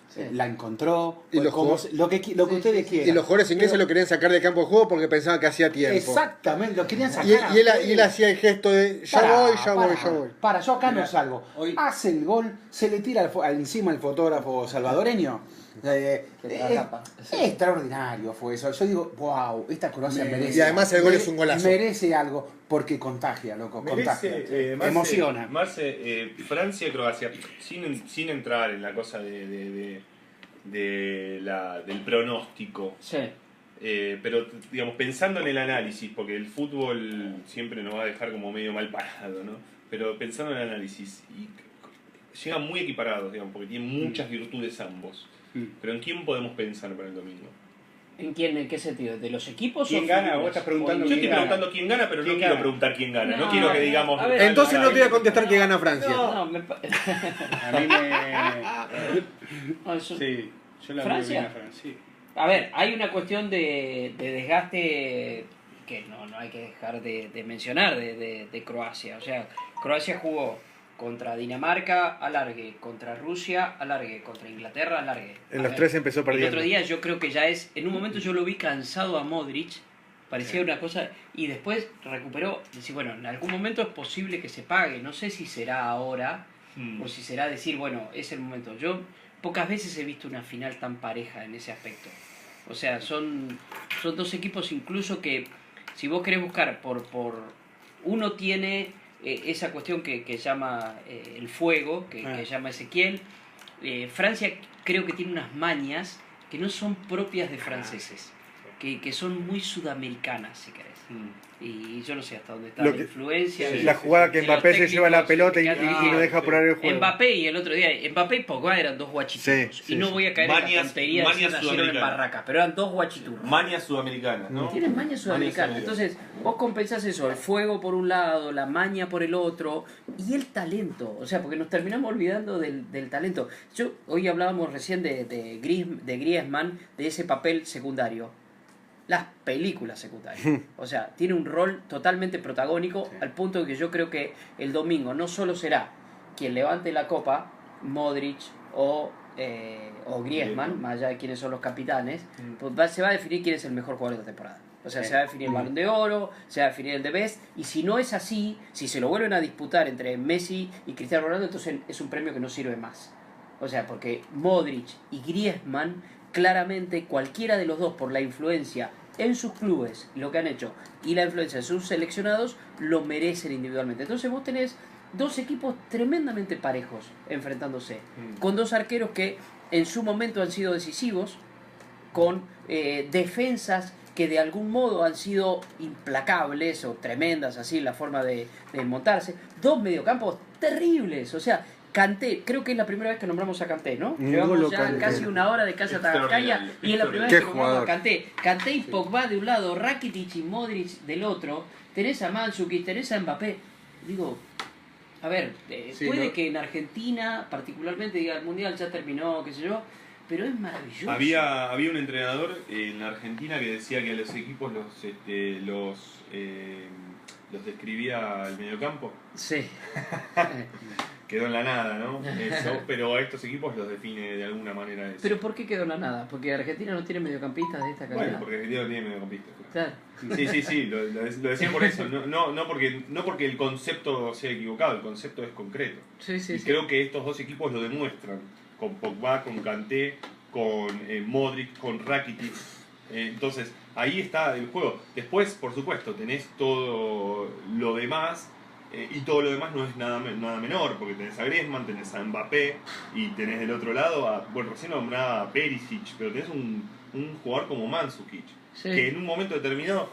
Sí. La encontró, Y los como- jugó- lo que ustedes quieran. Y los jugadores ingleses Pero- lo querían sacar del campo de juego porque pensaban que hacía tiempo. Exactamente, lo querían sacar. Y él hacía el gesto de ya voy. Para, yo acá no Mira, salgo. hoy- Hace el gol, se le tira encima el fotógrafo salvadoreño. Que atrapa. Sí. Extraordinario fue eso. Yo digo, wow, esta Croacia merece. Y además el gol es un golazo. Merece algo, porque contagia, loco, contagia. Emociona. Francia y Croacia, sin entrar en la cosa del pronóstico, Sí. pero digamos, pensando en el análisis, porque el fútbol siempre nos va a dejar como medio mal parado, ¿no? Pero pensando en el análisis, llegan muy equiparados, digamos, porque tienen muchas virtudes ambos. Pero ¿en quién podemos pensar para el domingo? ¿En quién? ¿En qué sentido? ¿De los equipos ¿Quién o gana? figuras? Vos estás preguntando O Yo en- estoy gana? preguntando quién gana, pero no ¿Quién quiero gana? preguntar quién gana. No No, quiero que digamos. a ver, Entonces no te voy a contestar que gana Francia. No, A mí me... no, eso- Sí, yo la veo ¿Francia? bien a Francia. Sí. A ver, hay una cuestión de desgaste que no hay que dejar de mencionar de Croacia. O sea, Croacia jugó contra Dinamarca, alargue, contra Rusia, alargue, contra Inglaterra, alargue. En A los ver, tres empezó el perdiendo. otro día yo creo que ya es... En un momento yo lo vi cansado a Modric, parecía una cosa... Y después recuperó, decir, bueno, en algún momento es posible que se pague. No sé si será ahora o si será decir, bueno, es el momento. Yo pocas veces he visto una final tan pareja en ese aspecto. O sea, son dos equipos incluso que, si vos querés buscar por uno tiene esa cuestión que llama el fuego, que llama Ezequiel. Francia creo que tiene unas mañas que no son propias de franceses, que son muy sudamericanas, si querés. Y yo no sé hasta dónde está Lo la que- influencia. sí, de- La jugada que de los Mbappé se lleva la técnicos pelota y que no deja parar el juego. Mbappé y el otro día, Mbappé y Pogba eran dos guachiturros. Sí, sí, y no sí. voy a caer en la Mañas- tontería de mañas decir nacieron en sudamericanas. barracas, pero eran dos guachiturros. Mañas sudamericanas, ¿no? Tienen maña sudamericana. Maña Entonces, vos compensás eso, el fuego por un lado, la maña por el otro, y el talento. O sea, porque nos terminamos olvidando del talento. Hoy hablábamos recién de Griezmann, de ese papel secundario. Las películas secundarias. O sea, tiene un rol totalmente protagónico, al punto de que yo creo que el domingo no solo será quien levante la copa, Modric o Griezmann, más allá de quiénes son los capitanes, pues se va a definir quién es el mejor jugador de la temporada. O sea, se va a definir el Balón de Oro, se va a definir el de Best, y si no es así, si se lo vuelven a disputar entre Messi y Cristiano Ronaldo, entonces es un premio que no sirve más. O sea, porque Modric y Griezmann, claramente cualquiera de los dos, por la influencia en sus clubes, lo que han hecho, y la influencia de sus seleccionados, lo merecen individualmente. Entonces vos tenés dos equipos tremendamente parejos enfrentándose, Mm. con dos arqueros que en su momento han sido decisivos, con defensas que de algún modo han sido implacables o tremendas, así la forma de montarse, dos mediocampos terribles, o sea, Kanté, creo que es la primera vez que nombramos a Kanté, ¿no? Llevamos N'Golo ya Kanté. casi una hora de Casa Extraordinario, Tarascaya y es la primera Qué vez que nombramos a jugador. Kanté. Kanté y Pogba de un lado, Rakitic y Modric del otro, tenés a Mandzukic, tenés a Mbappé. Digo, a ver, Sí, puede no. que en Argentina particularmente diga el Mundial ya terminó, qué sé yo, pero es maravilloso. Había un entrenador en la Argentina que decía que a los equipos los describía el mediocampo. Sí. Quedó en la nada, ¿no? Eso, pero a estos equipos los define de alguna manera eso. Pero ¿por qué quedó en la nada? Porque Argentina no tiene mediocampistas de esta calidad. Bueno, porque Argentina no tiene mediocampistas. Claro. Sí, lo decía por eso. No porque el concepto sea equivocado, el concepto es concreto. Sí, sí, Y sí. creo que estos dos equipos lo demuestran. Con Pogba, con Kanté, con Modric, con Rakitic. Entonces, ahí está el juego. Después, por supuesto, tenés todo lo demás. Y todo lo demás no es nada menor, porque tenés a Griezmann, tenés a Mbappé y tenés del otro lado bueno, recién nombraba a Perisic, pero tenés un jugador como Mandzukic, Sí. que en un momento determinado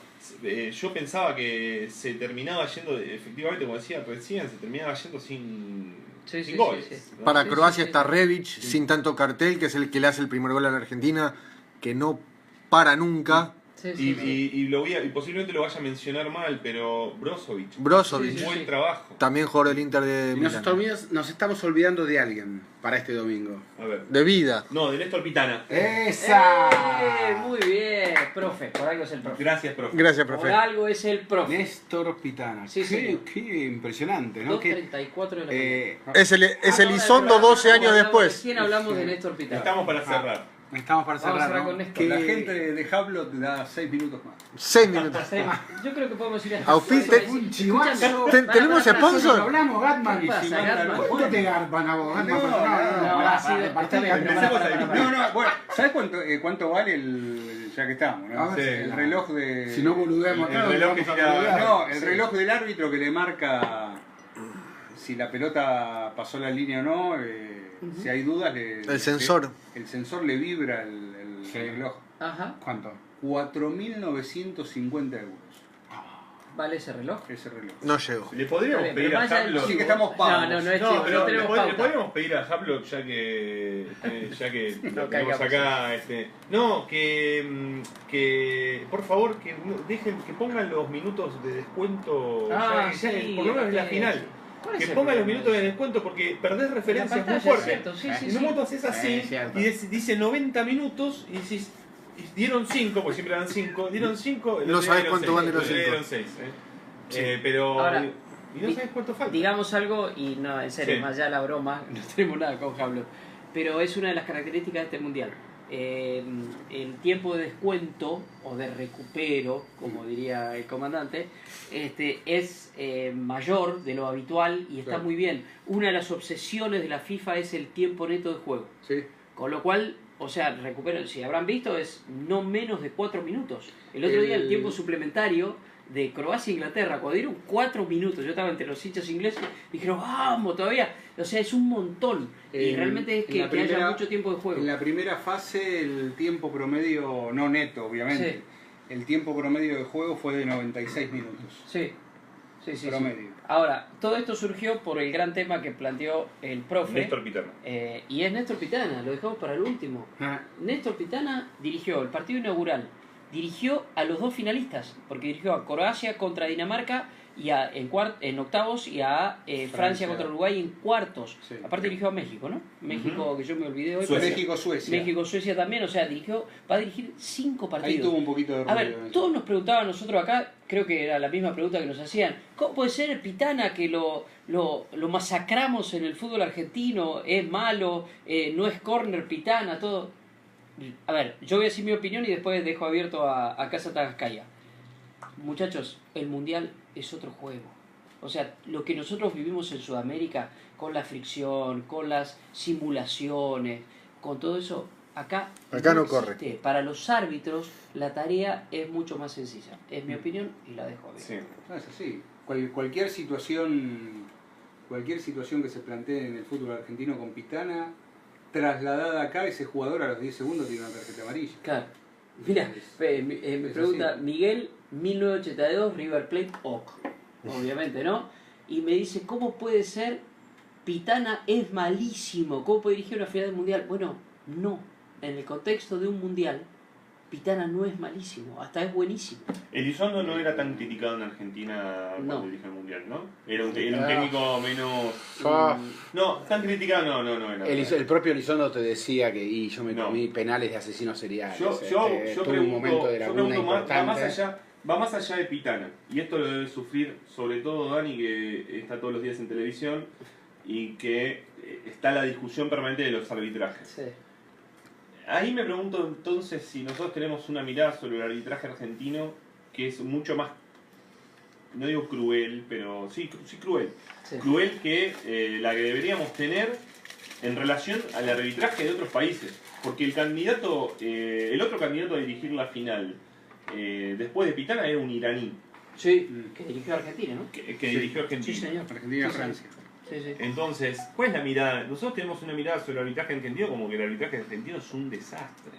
yo pensaba que se terminaba yendo, efectivamente, como decía recién, se terminaba yendo sin Sí, sí, goles. sí, sí. ¿no? Para Sí, Croacia sí, está sí. Rebic, sin tanto cartel, que es el que le hace el primer gol a la Argentina, que no para nunca. Sí, sí, sí. Y posiblemente lo vaya a mencionar mal, pero Brozovic. Brozovic, Sí, sí, Buen sí. trabajo. también jugador del Inter de Y Milán. nos estamos olvidando de alguien para este domingo. A ver. De vida. No, de Néstor Pitana. Muy bien, profe, por algo es el profe. Gracias, profe. Gracias, Por profe. algo es el profe. Néstor Pitana. Sí, señor. Qué impresionante, ¿no? 2:34 de la mañana. Es el Acá Elizondo 12 años después. Recién hablamos de Néstor Pitana. Estamos para cerrar. Estamos para Vamos a cerrar, cerrar ¿no? con Néstor. Que- La gente de Hablot da 6 minutos más. 6 minutos. Sí, yo creo que podemos ir a... Aufite- Un chivazo. Escuchame, ¿Tenemos para, sponsor? Hablamos, Gatman. ¿Qué pasa, si Gatman? mandan- ¿Cuánto te garpan a vos, Gatman? No, ha sido- está bien, pero Empecemos para, ahí. para. No, no, bueno, ¿sabes cuánto vale ya que estamos, A ¿no? ver, El reloj de... Si no boludeamos El acá, reloj vamos que a tira- boludear. No, el Sí. reloj del árbitro que le marca si la pelota pasó la línea o no, si hay dudas, El sensor. el sensor le vibra el Sí. reloj. Ajá, ¿Cuánto? 4.950 euros vale ese reloj. ese reloj. No llego. Le Está podríamos bien, pedir pero a vaya el Hablot. Sí que estamos pagos. No, no es No, chivo, pero no le tenemos pauta. podríamos pedir a Hablot ya que lo tenemos caigamos. acá. No, que por favor que dejen que pongan los minutos de descuento. Ah, ya sí, por lo menos en la ok. final. ¿Cuál es Que el pongan los problema? minutos de descuento porque perdés referencias La muy pantalla, fuertes. cierto, sí, sí, Y sí. no montas es así cierto. y dice 90 minutos y decís, y dieron 5, porque siempre dan 5, dieron 5, No sabes cuánto van de los 5. dieron 6. Sí. Pero Ahora, y no sabes cuánto falta. Digamos algo, y no, en serio, Sí. más allá de la broma, no tenemos nada con Hablot, pero es una de las características de este mundial. El tiempo de descuento o de recupero, como diría el comandante, es mayor de lo habitual y está Claro. muy bien. Una de las obsesiones de la FIFA es el tiempo neto de juego. Sí. Con lo cual, o sea, recuperan, si habrán visto, es no menos de 4 minutos. El otro día el tiempo suplementario de Croacia e Inglaterra, cuando dieron 4 minutos, yo estaba entre los hinchas ingleses, dijeron, vamos, todavía. O sea, es un montón. Y realmente es En que, la que haya primera- mucho tiempo de juego. En la primera fase el tiempo promedio, no neto obviamente, Sí. el tiempo promedio de juego fue de 96 minutos. Sí, sí, sí. Promedio. Sí. Ahora, todo esto surgió por el gran tema que planteó el profe. Néstor Pitana. Y es Néstor Pitana, lo dejamos para el último. Ah, Néstor Pitana dirigió el partido inaugural, dirigió a los dos finalistas, porque dirigió a Croacia contra Dinamarca y en octavos y a Francia Francia. contra Uruguay en cuartos. Sí. Aparte dirigió a México, ¿no? México, que yo me olvidé hoy. Suecia. pero- México-Suecia. México-Suecia también, o sea, va a dirigir 5 Ahí partidos. tuvo un poquito de A ver, ruido. todos nos preguntaban nosotros acá, creo que era la misma pregunta que nos hacían, ¿cómo puede ser el Pitana que lo masacramos en el fútbol argentino? ¿Es malo? ¿No es córner Pitana? Todo. A ver, yo voy a decir mi opinión y después dejo abierto a Casa Tarascaya. Muchachos, el Mundial es otro juego. O sea, lo que nosotros vivimos en Sudamérica, con la fricción, con las simulaciones, con todo eso, acá No corre. existe. Para los árbitros la tarea es mucho más sencilla. Es mi opinión y la dejo abierta. Sí. No, es así. Cualquier situación cualquier situación que se plantee en el fútbol argentino con Pitana, trasladada acá, ese jugador a los 10 segundos tiene una tarjeta amarilla. Claro. Mira, me es pregunta así. Miguel, 1982, River Plate, OK. Obviamente, ¿no? Y me dice, ¿cómo puede ser? Pitana es malísimo. ¿Cómo puede dirigir una final del mundial? Bueno, no. En el contexto de un mundial, Pitana no es malísimo, hasta es buenísimo. Elizondo no era tan criticado en Argentina cuando No. dirige el Mundial, ¿no? Era un técnico menos... Ah, No, tan criticado no era. el propio Elizondo te decía que y yo me No. comí penales de asesinos seriales. Yo tuve un momento de laguna pregunto importante. va más allá de Pitana. Y esto lo debe sufrir sobre todo Dani, que está todos los días en televisión y que está la discusión permanente de los arbitrajes. Sí. Ahí me pregunto entonces si nosotros tenemos una mirada sobre el arbitraje argentino que es mucho más, no digo cruel, pero sí cruel. Sí. Cruel que la que deberíamos tener en relación al arbitraje de otros países. Porque el otro candidato a dirigir la final después de Pitana era un iraní Sí, que dirigió a Argentina, ¿no? que dirigió a Argentina. Sí, señor. Argentina-Francia. Sí, sí. Entonces, ¿cuál es la mirada? Nosotros tenemos una mirada sobre el arbitraje argentino como que el arbitraje argentino es un desastre.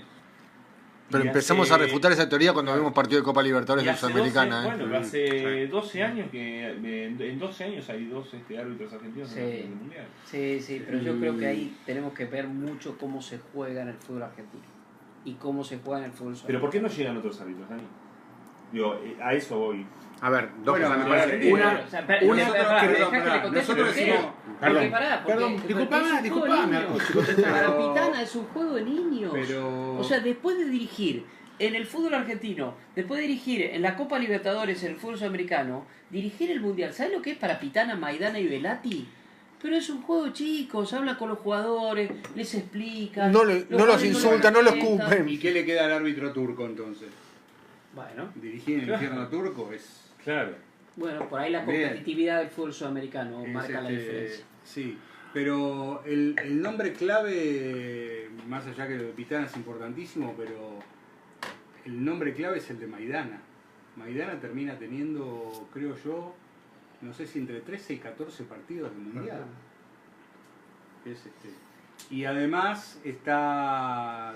Pero Y empezamos hace- a refutar esa teoría cuando vemos partido de Copa Libertadores y de hace Sudamericana. 12, bueno, hace 12 años que en 12 años hay dos árbitros argentinos Sí. en la final del mundial. Sí, pero yo creo que ahí tenemos que ver mucho cómo se juega en el fútbol argentino y cómo se juega en el fútbol Pero sudamericano. ¿por qué no llegan otros árbitros, Dani? Digo, a eso voy. A ver, dos Bueno, cosas me bueno, parece. Una, o sea, pará, una- pará, perdón, dejá que pará, le conteste nosotros por qué. decimos- Porque pará, porque- Perdón, porque disculpame, es un juego de disculpame, niños. Acucho. Para Pero- Pitana es un juego de niños. Pero... O sea, después de dirigir en el fútbol argentino, después de dirigir en la Copa Libertadores, en el fútbol sudamericano, dirigir el Mundial, ¿sabes lo que es para Pitana, Maidana y Velati? Pero es un juego, chicos, habla con los jugadores, les explica. No los insultan, no los escupen. ¿Y qué le queda al árbitro turco entonces? Bueno, Dirigir en el infierno turco es... Claro. bueno, por ahí la Bien. competitividad del fútbol sudamericano es, marca la diferencia. Sí, pero el nombre clave, más allá que lo de Pitana es importantísimo, pero el nombre clave es el de Maidana. Maidana termina teniendo, creo yo, no sé si entre 13 y 14 partidos de mundial. Y además está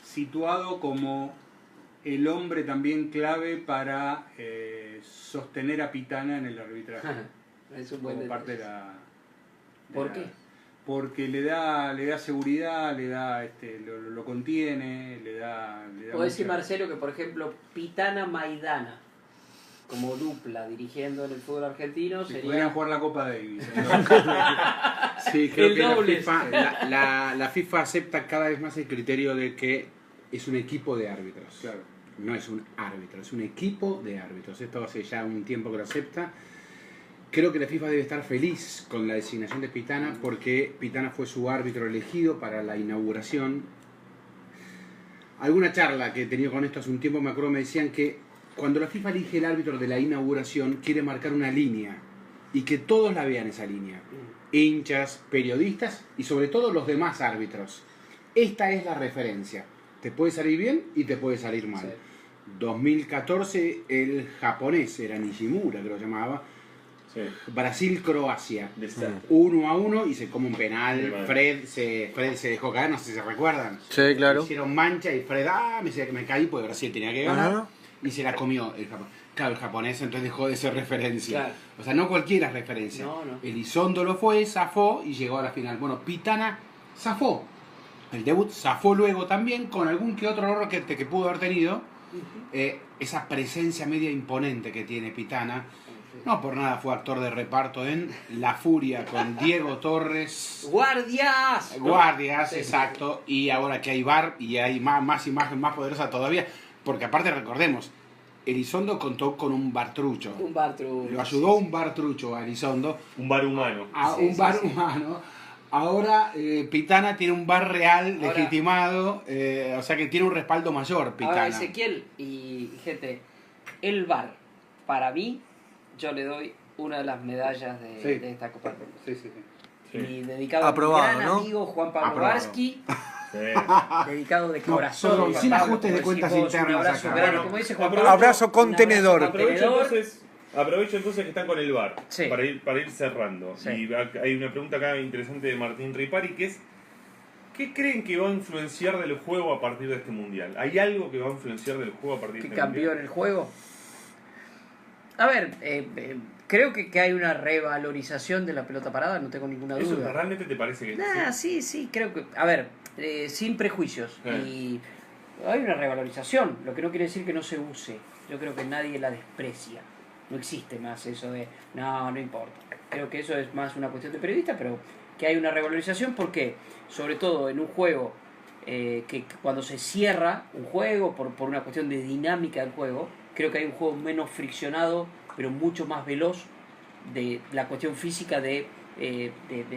situado como el hombre también clave para sostener a Pitana en el arbitraje. Es un buen Como parte de detalle. la... ¿Por qué? Porque le da seguridad, le da lo contiene, le da Puedo decir, mucha- Marcelo, que por ejemplo, Pitana Maidana, como dupla dirigiendo en el fútbol argentino, Si sería. pudieran jugar la Copa Davis. Sí, creo El que doble. la FIFA acepta cada vez más el criterio de que es un equipo de árbitros. Claro. No es un árbitro, es un equipo de árbitros. Esto hace ya un tiempo que lo acepta. Creo que la FIFA debe estar feliz con la designación de Pitana porque Pitana fue su árbitro elegido para la inauguración. Alguna charla que he tenido con esto hace un tiempo, me acuerdo, me decían que cuando la FIFA elige el árbitro de la inauguración quiere marcar una línea y que todos la vean esa línea. Hinchas, periodistas y sobre todo los demás árbitros. Esta es la referencia. Te puede salir bien y te puede salir mal. Sí. 2014 el japonés era Nishimura, que lo llamaba. Sí. Brasil-Croacia. Desastre. 1-1 y se come un penal. Sí, vale. Fred se dejó caer, no sé si se recuerdan. Sí, claro. Hicieron mancha y Fred, me decía que me caí porque Brasil tenía que ganar. Ajá. Y se la comió el japonés. Claro, el japonés entonces dejó de ser referencia. Claro. O sea, no cualquiera es referencia. No, no. Elizondo lo fue, zafó y llegó a la final. Bueno, Pitana zafó. El debut zafó luego también con algún que otro error que pudo haber tenido. Esa presencia media imponente que tiene Pitana. No por nada fue actor de reparto en La Furia con Diego Torres. ¡Guardias! Guardias, Sí. exacto. Y ahora que hay VAR y hay más imagen más poderosa todavía. Porque aparte recordemos, Elizondo contó con un VAR trucho. Un Bartru. Lo ayudó un VAR trucho a Elizondo. Un bar humano. A Sí, un sí, VAR sí. humano. Ahora Pitana tiene un VAR real, Ahora- legitimado. O sea que tiene un respaldo mayor Pitana. Ahora, Ezequiel y gente, el VAR, para mí, yo le doy una de las medallas de, Sí. de esta Copa del Mundo. Sí, sí, sí. Sí. Y dedicado Aprobado, a mi gran ¿no? amigo Juan Pablo Aprobado. Barsky, Sí. dedicado de No, corazón. solo Juan sin Pablo, ajustes de como cuentas decís vos, internas Un abrazo acá. grande, Bueno, como dice Juan aprovecho- Pablo. Abrazo un contenedor. abrazo Aprovecho contenedor. entonces Aprovecho entonces que están con el VAR Sí. para ir cerrando. Sí. Y hay una pregunta acá interesante de Martín Ripari que es: ¿qué creen que va a influenciar del juego a partir de este mundial? ¿Hay algo que va a influenciar del juego a partir de Que este cambió en mundial? el juego. A ver, creo que hay una revalorización de la pelota parada, no tengo ninguna ¿Eso duda. realmente te parece que Nah, sí? sí, creo que. A ver, sin prejuicios. Y hay una revalorización, lo que no quiere decir que no se use. Yo creo que nadie la desprecia. No existe más eso de no importa. Creo que eso es más una cuestión de periodista, pero que hay una revalorización porque, sobre todo en un juego que cuando se cierra un juego por una cuestión de dinámica del juego, creo que hay un juego menos friccionado, pero mucho más veloz de la cuestión física de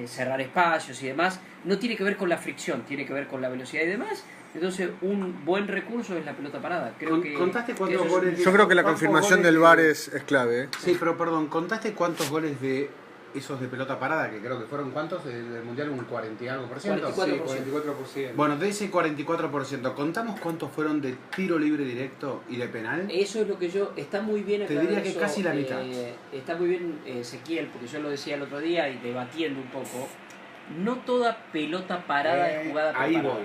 cerrar espacios y demás. No tiene que ver con la fricción, tiene que ver con la velocidad y demás. Entonces, un buen recurso es la pelota parada. Creo que ¿Contaste cuántos que eso es goles? Yo creo que la ¿Cuántos confirmación goles del de- VAR es clave. Sí, pero perdón, ¿contaste cuántos goles de esos de pelota parada? Que creo que fueron cuántos del Mundial, un 40 y algo por ciento. 44%. Sí, 44%. Bueno, de ese 44%, ¿contamos cuántos fueron de tiro libre directo y de penal? Eso es lo que yo... Está muy bien Te aclarar diría que eso, casi la mitad. está muy bien Ezequiel, porque yo lo decía el otro día y debatiendo un poco. No toda pelota parada es jugada por Ahí parada. voy.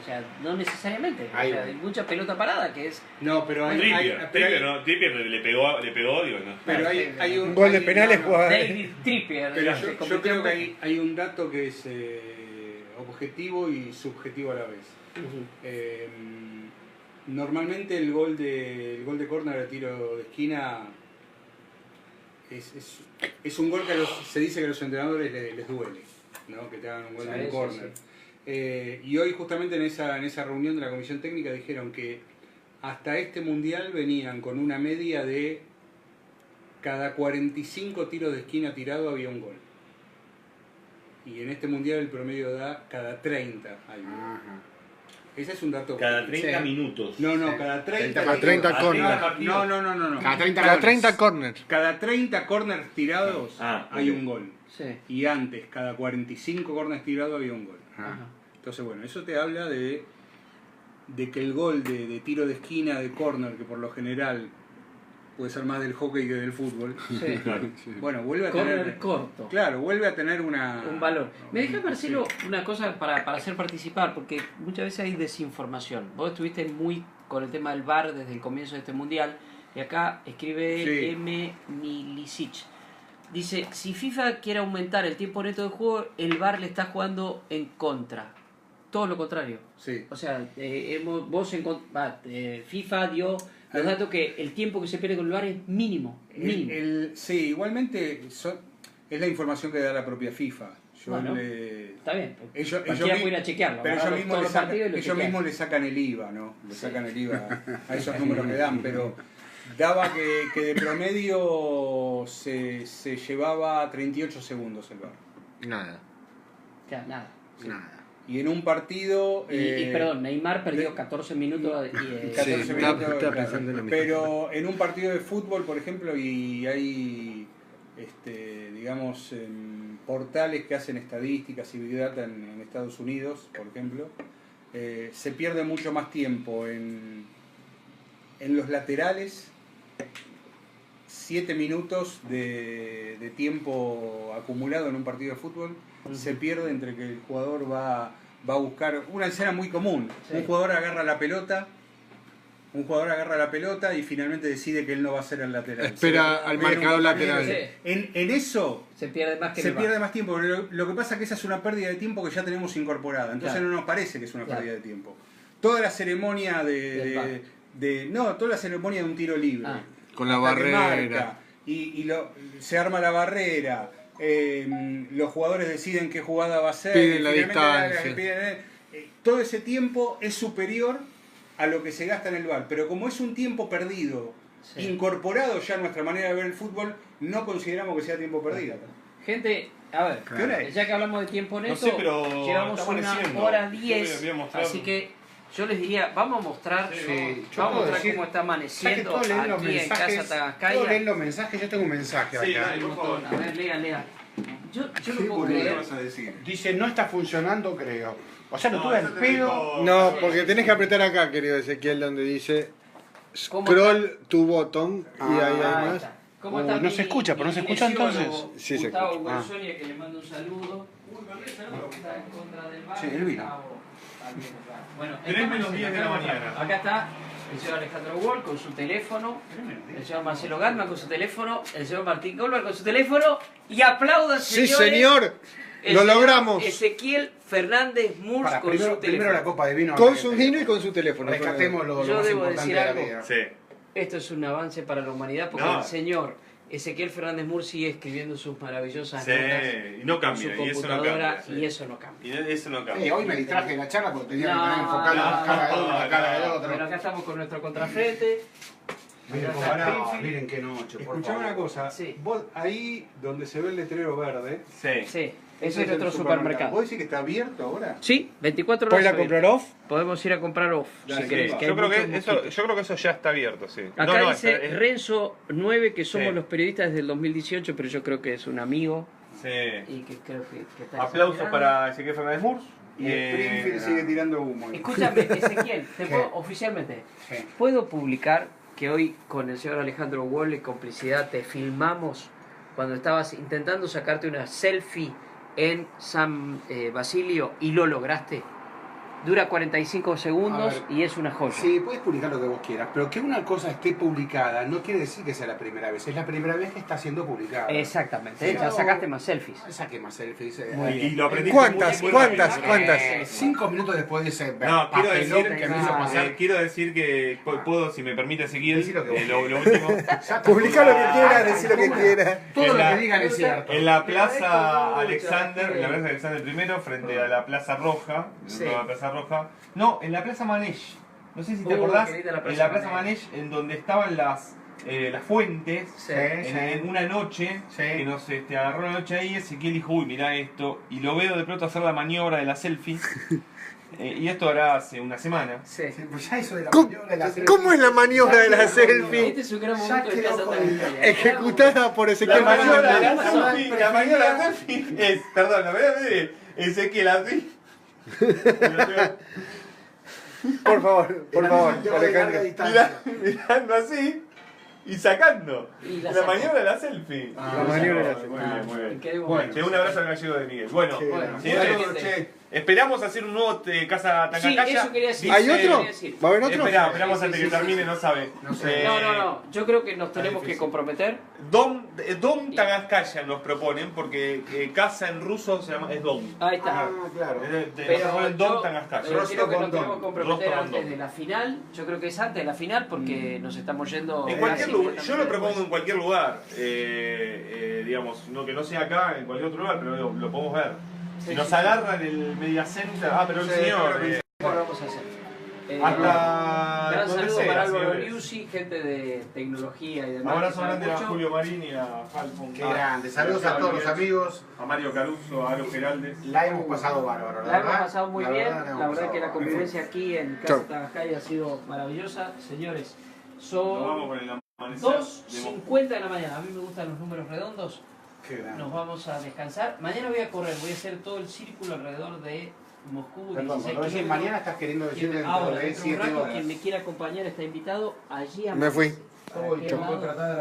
O sea, no necesariamente. Ahí o sea, voy. hay mucha pelota parada que es... No, pero hay, Trippier le pegó odio, ¿no? pero hay Un gol de hay- penales no, no. jugada. David Trippier. Pero se yo convirtió creo que en- hay un dato que es objetivo y subjetivo a la vez. Ujú. Normalmente el gol de córner a tiro de esquina es un gol que se dice que a los entrenadores les duele, ¿no? Que te hagan un gol Sí, de sí, córner. Y hoy justamente en esa reunión de la comisión técnica dijeron que hasta este mundial venían con una media de cada 45 tiros de esquina tirado había un gol. Y en este mundial el promedio da cada 30 hay un gol. Ajá. Ese es un dato. Cada 30 Sí. minutos. No, cada 30. Cada 30 Ah, corners. partidos. No. Cada 30 Cada goles. 30 corners. Cada 30 corners tirados hay ok. un gol. Sí. Y antes, cada 45 corners tirados había un gol. Ajá. Entonces, bueno, eso te habla de que el gol de tiro de esquina, de corner, que por lo general puede ser más del hockey que del fútbol, Sí. Claro. bueno, vuelve a Corner tener... corto. Claro, vuelve a tener un valor. Me deja, Marcelo, una cosa para hacer participar, porque muchas veces hay desinformación. Vos estuviste muy con el tema del VAR desde el comienzo de este mundial, y acá escribe Sí. M. Milicic. Dice, si FIFA quiere aumentar el tiempo neto de juego, el VAR le está jugando en contra. Todo lo contrario. Sí. O sea, FIFA dio los datos que el tiempo que se pierde con el VAR es mínimo. Sí, igualmente es la información que da la propia FIFA. Bueno, Está bien. Ellos Cualquiera puede ir a chequearlo. Pero agarrar ellos mismos, todos le los sacan, partidos y lo ellos chequean. mismos le sacan el IVA, ¿no? Le sacan el IVA a esos números que dan, pero daba que de promedio se llevaba 38 segundos el VAR. Nada. O sea, nada. Nada. Y en un partido... Y perdón, Neymar perdió 14 minutos y 14 Sí, minutos, estaba claro. pensando en lo mismo. Pero en un partido de fútbol, por ejemplo, y hay digamos portales que hacen estadísticas y big data en Estados Unidos, por ejemplo, se pierde mucho más tiempo en los laterales, 7 minutos de tiempo acumulado en un partido de fútbol se pierde entre que el jugador va a buscar una escena muy común. Sí. Un jugador agarra la pelota y finalmente decide que él no va a ser el lateral. Espera al Viene un marcador compañero, lateral. Sí. En eso se pierde más que se el VAR. pierde más tiempo. Pero lo que pasa es que esa es una pérdida de tiempo que ya tenemos incorporada. Entonces Claro. no nos parece que es una Claro. pérdida de tiempo. Toda la ceremonia Del VAR. toda la ceremonia de un tiro libre. Ah. Con la Hasta que barrera. marca, se arma la barrera. Los jugadores deciden qué jugada va a ser. Piden y la finalmente distancia. todo ese tiempo es superior a lo que se gasta en el VAR. Pero como es un tiempo perdido, Sí. incorporado ya a nuestra manera de ver el fútbol, no consideramos que sea tiempo perdido. Gente, a ver, ¿Qué hora es? ya que hablamos de tiempo neto, sé, pero llevamos está una amaneciendo. hora Yo le 10, voy a mostrar. así que yo les diría, vamos a mostrar, Sí, Sí, yo vamos a puedo mostrar decir- cómo está ¿Sabes que amaneciendo todos leen los aquí en mensajes? Casa Todos Tagacaya. leen los mensajes, yo tengo un mensaje Sí, acá. dale, por favor. A ver, lean. Yo no ¿Qué puedo boludo creer. vas a decir? Dice, no está funcionando, creo. O sea, no No, tuve eso el te pedo. dijo- No, porque tenés que apretar acá, querido Ezequiel, donde dice ¿Cómo scroll to bottom y ahí Ah, hay ahí más. está. ¿Cómo está no se escucha, pero no se escucha entonces. Sí, se Gustavo escucha. Bolsonia, que le mando un saludo. Está en contra del bar. Sí, él vino. Bueno, 3 menos 10 de la mañana. Acá está el señor Alejandro Wall con su teléfono, el señor Marcelo Galma con su teléfono, el señor Martín Goldberg con su teléfono y aplaudan, Sí, señores, señor. el Lo señor logramos. Ezequiel Fernández Murs Para, con primero, su primero teléfono. la copa de vino. Con su vino y con su teléfono. Rescatemos lo Yo más debo importante decir de la algo. vida. Sí. Esto es un avance para la humanidad porque No. el señor Ezequiel Fernández Murs sigue escribiendo sus maravillosas Sí, notas y no con su cambia, y eso no computadora cambia. y eso no cambia. Y eso no cambia. Hoy me distraje de la charla porque tenía No, que tener enfocado no, la cara de uno, no, la cara de no. otro. Pero acá estamos con nuestro contrafrente. Miren, Acá está Springfield. miren qué noche, por Escuchame favor. una cosa, Sí. vos ahí donde se ve el letrero verde, Sí. Sí, ese ese es nuestro el supermercado. ¿Vos decís que está abierto ahora? Sí, 24 ¿Puedo horas. ir a comprar off? Podemos ir a comprar off, Dale, si querés. sí. que hay Yo creo muchos que eso, mosquitos. yo creo que eso ya está abierto, sí. Acá dice es- Renzo 9, que somos Sí. los periodistas desde el 2018, pero yo creo que es un amigo sí. y que creo que está Aplausos exagerando. para Ezequiel Fernández Murs. Y Springfield sigue tirando humo. Escúchame, Ezequiel, ¿te ¿Qué? puedo, oficialmente, Sí. ¿puedo publicar que hoy con el señor Alejandro Wall, en complicidad, te filmamos cuando estabas intentando sacarte una selfie en San Basilio y lo lograste? Dura 45 segundos A ver. y es una joya. Sí, puedes publicar lo que vos quieras, pero que una cosa esté publicada no quiere decir que sea la primera vez, es la primera vez que está siendo publicada. Exactamente, Sí. ya sacaste más selfies. Saqué más selfies. Y lo aprendiste ¿Cuántas? muy rápido. ¿Cuántas? ¿Cuántas? 5 minutos después de ese No, quiero papelón decir, que me hizo pasar. quiero decir que puedo, si me permite seguir, Decí lo que vos lo último. Publica lo que quieras, decir lo que quieras. Todo En lo la- que digan es cierto. En la Plaza Alexander, en la Plaza Alexander I, frente a la Plaza Roja, Sí. la Plaza Roja. No, en la Plaza Manege. No sé si te Oh, acordás, qué linda la en Plaza la Plaza Manege. Manege, en donde estaban las fuentes. Sí. En una noche, Sí. que nos agarró la noche ahí, Ezequiel dijo, uy, mirá esto, y lo veo de pronto hacer la maniobra de la selfie, y esto hará hace una semana. Sí. Sí, pues ya eso de la ¿Cómo, maniobra de la selfie. cómo es la maniobra de la selfie? Este es un gran Ya momento de quedó Casa jodido. Tangentaya. Ejecutada por La Ezequiel maniobra de Fernández. la selfie, la maniobra de la selfie es, perdón, la maniobra de Ezequiel así. Por favor, Yo de larga Alejandro. distancia. Mirando así y sacando. Y la La sacó. maniobra de la selfie. La maniobra de la Muy selfie. bien, muy bien. Increíble. Bueno, che, un abrazo al gallego de Miguel. Bueno, Bueno, señores, bueno, gente. esperamos hacer un nuevo Casa Sí, Tangacaya. eso quería decir. ¿Hay eso otro? quería decir. ¿Va a haber otro? Esperamos Sí, antes sí, que sí, termine, sí. no sabe. No sé. No. Yo creo que nos tenemos que difícil. comprometer. Dom Tagaskaya nos proponen porque casa en ruso se llama, es Dom. Ahí está. Ah, claro. Nos Pero proponen yo Dom Tagaskaya. creo que nos tenemos que Rostov comprometer on antes Don. de la final. Yo creo que es antes de la final porque nos estamos yendo. En cualquier casi lugar, yo lo inmediatamente propongo después. en cualquier lugar, digamos, no que no sea acá, en cualquier otro lugar, pero lo podemos ver. Si Sí, nos sí, agarran el media center, pero el Sí, señor, creo que ¿Qué vamos a hacer? hasta Gran donde saludo sea, para Álvaro señores. Liuzzi, gente de tecnología y demás. Un que abrazo sabe grande a mucho. Julio Marini, a Falcon, Qué grande. Saludos a todos los amigos. a Mario Caruso, a Aro Geraldes. La hemos pasado bárbaro, La hemos pasado muy bien. hemos La verdad pasado que la bárbaro. convivencia aquí en Chau. Casa Tagaskaya ha sido maravillosa. Señores, Nos vamos son con el amanecer. de 2:50 de la mañana. A mí me gustan los números redondos. Qué grande. Nos vamos a descansar. Mañana voy a correr, voy a hacer todo el círculo alrededor de Moscú. Perdón, 16 cuando decís kilómetros. mañana estás queriendo decir dentro Ahora, de dentro de un 7 rato, horas. quien me quiera acompañar está invitado allí a Me fui. ¿Para qué lado?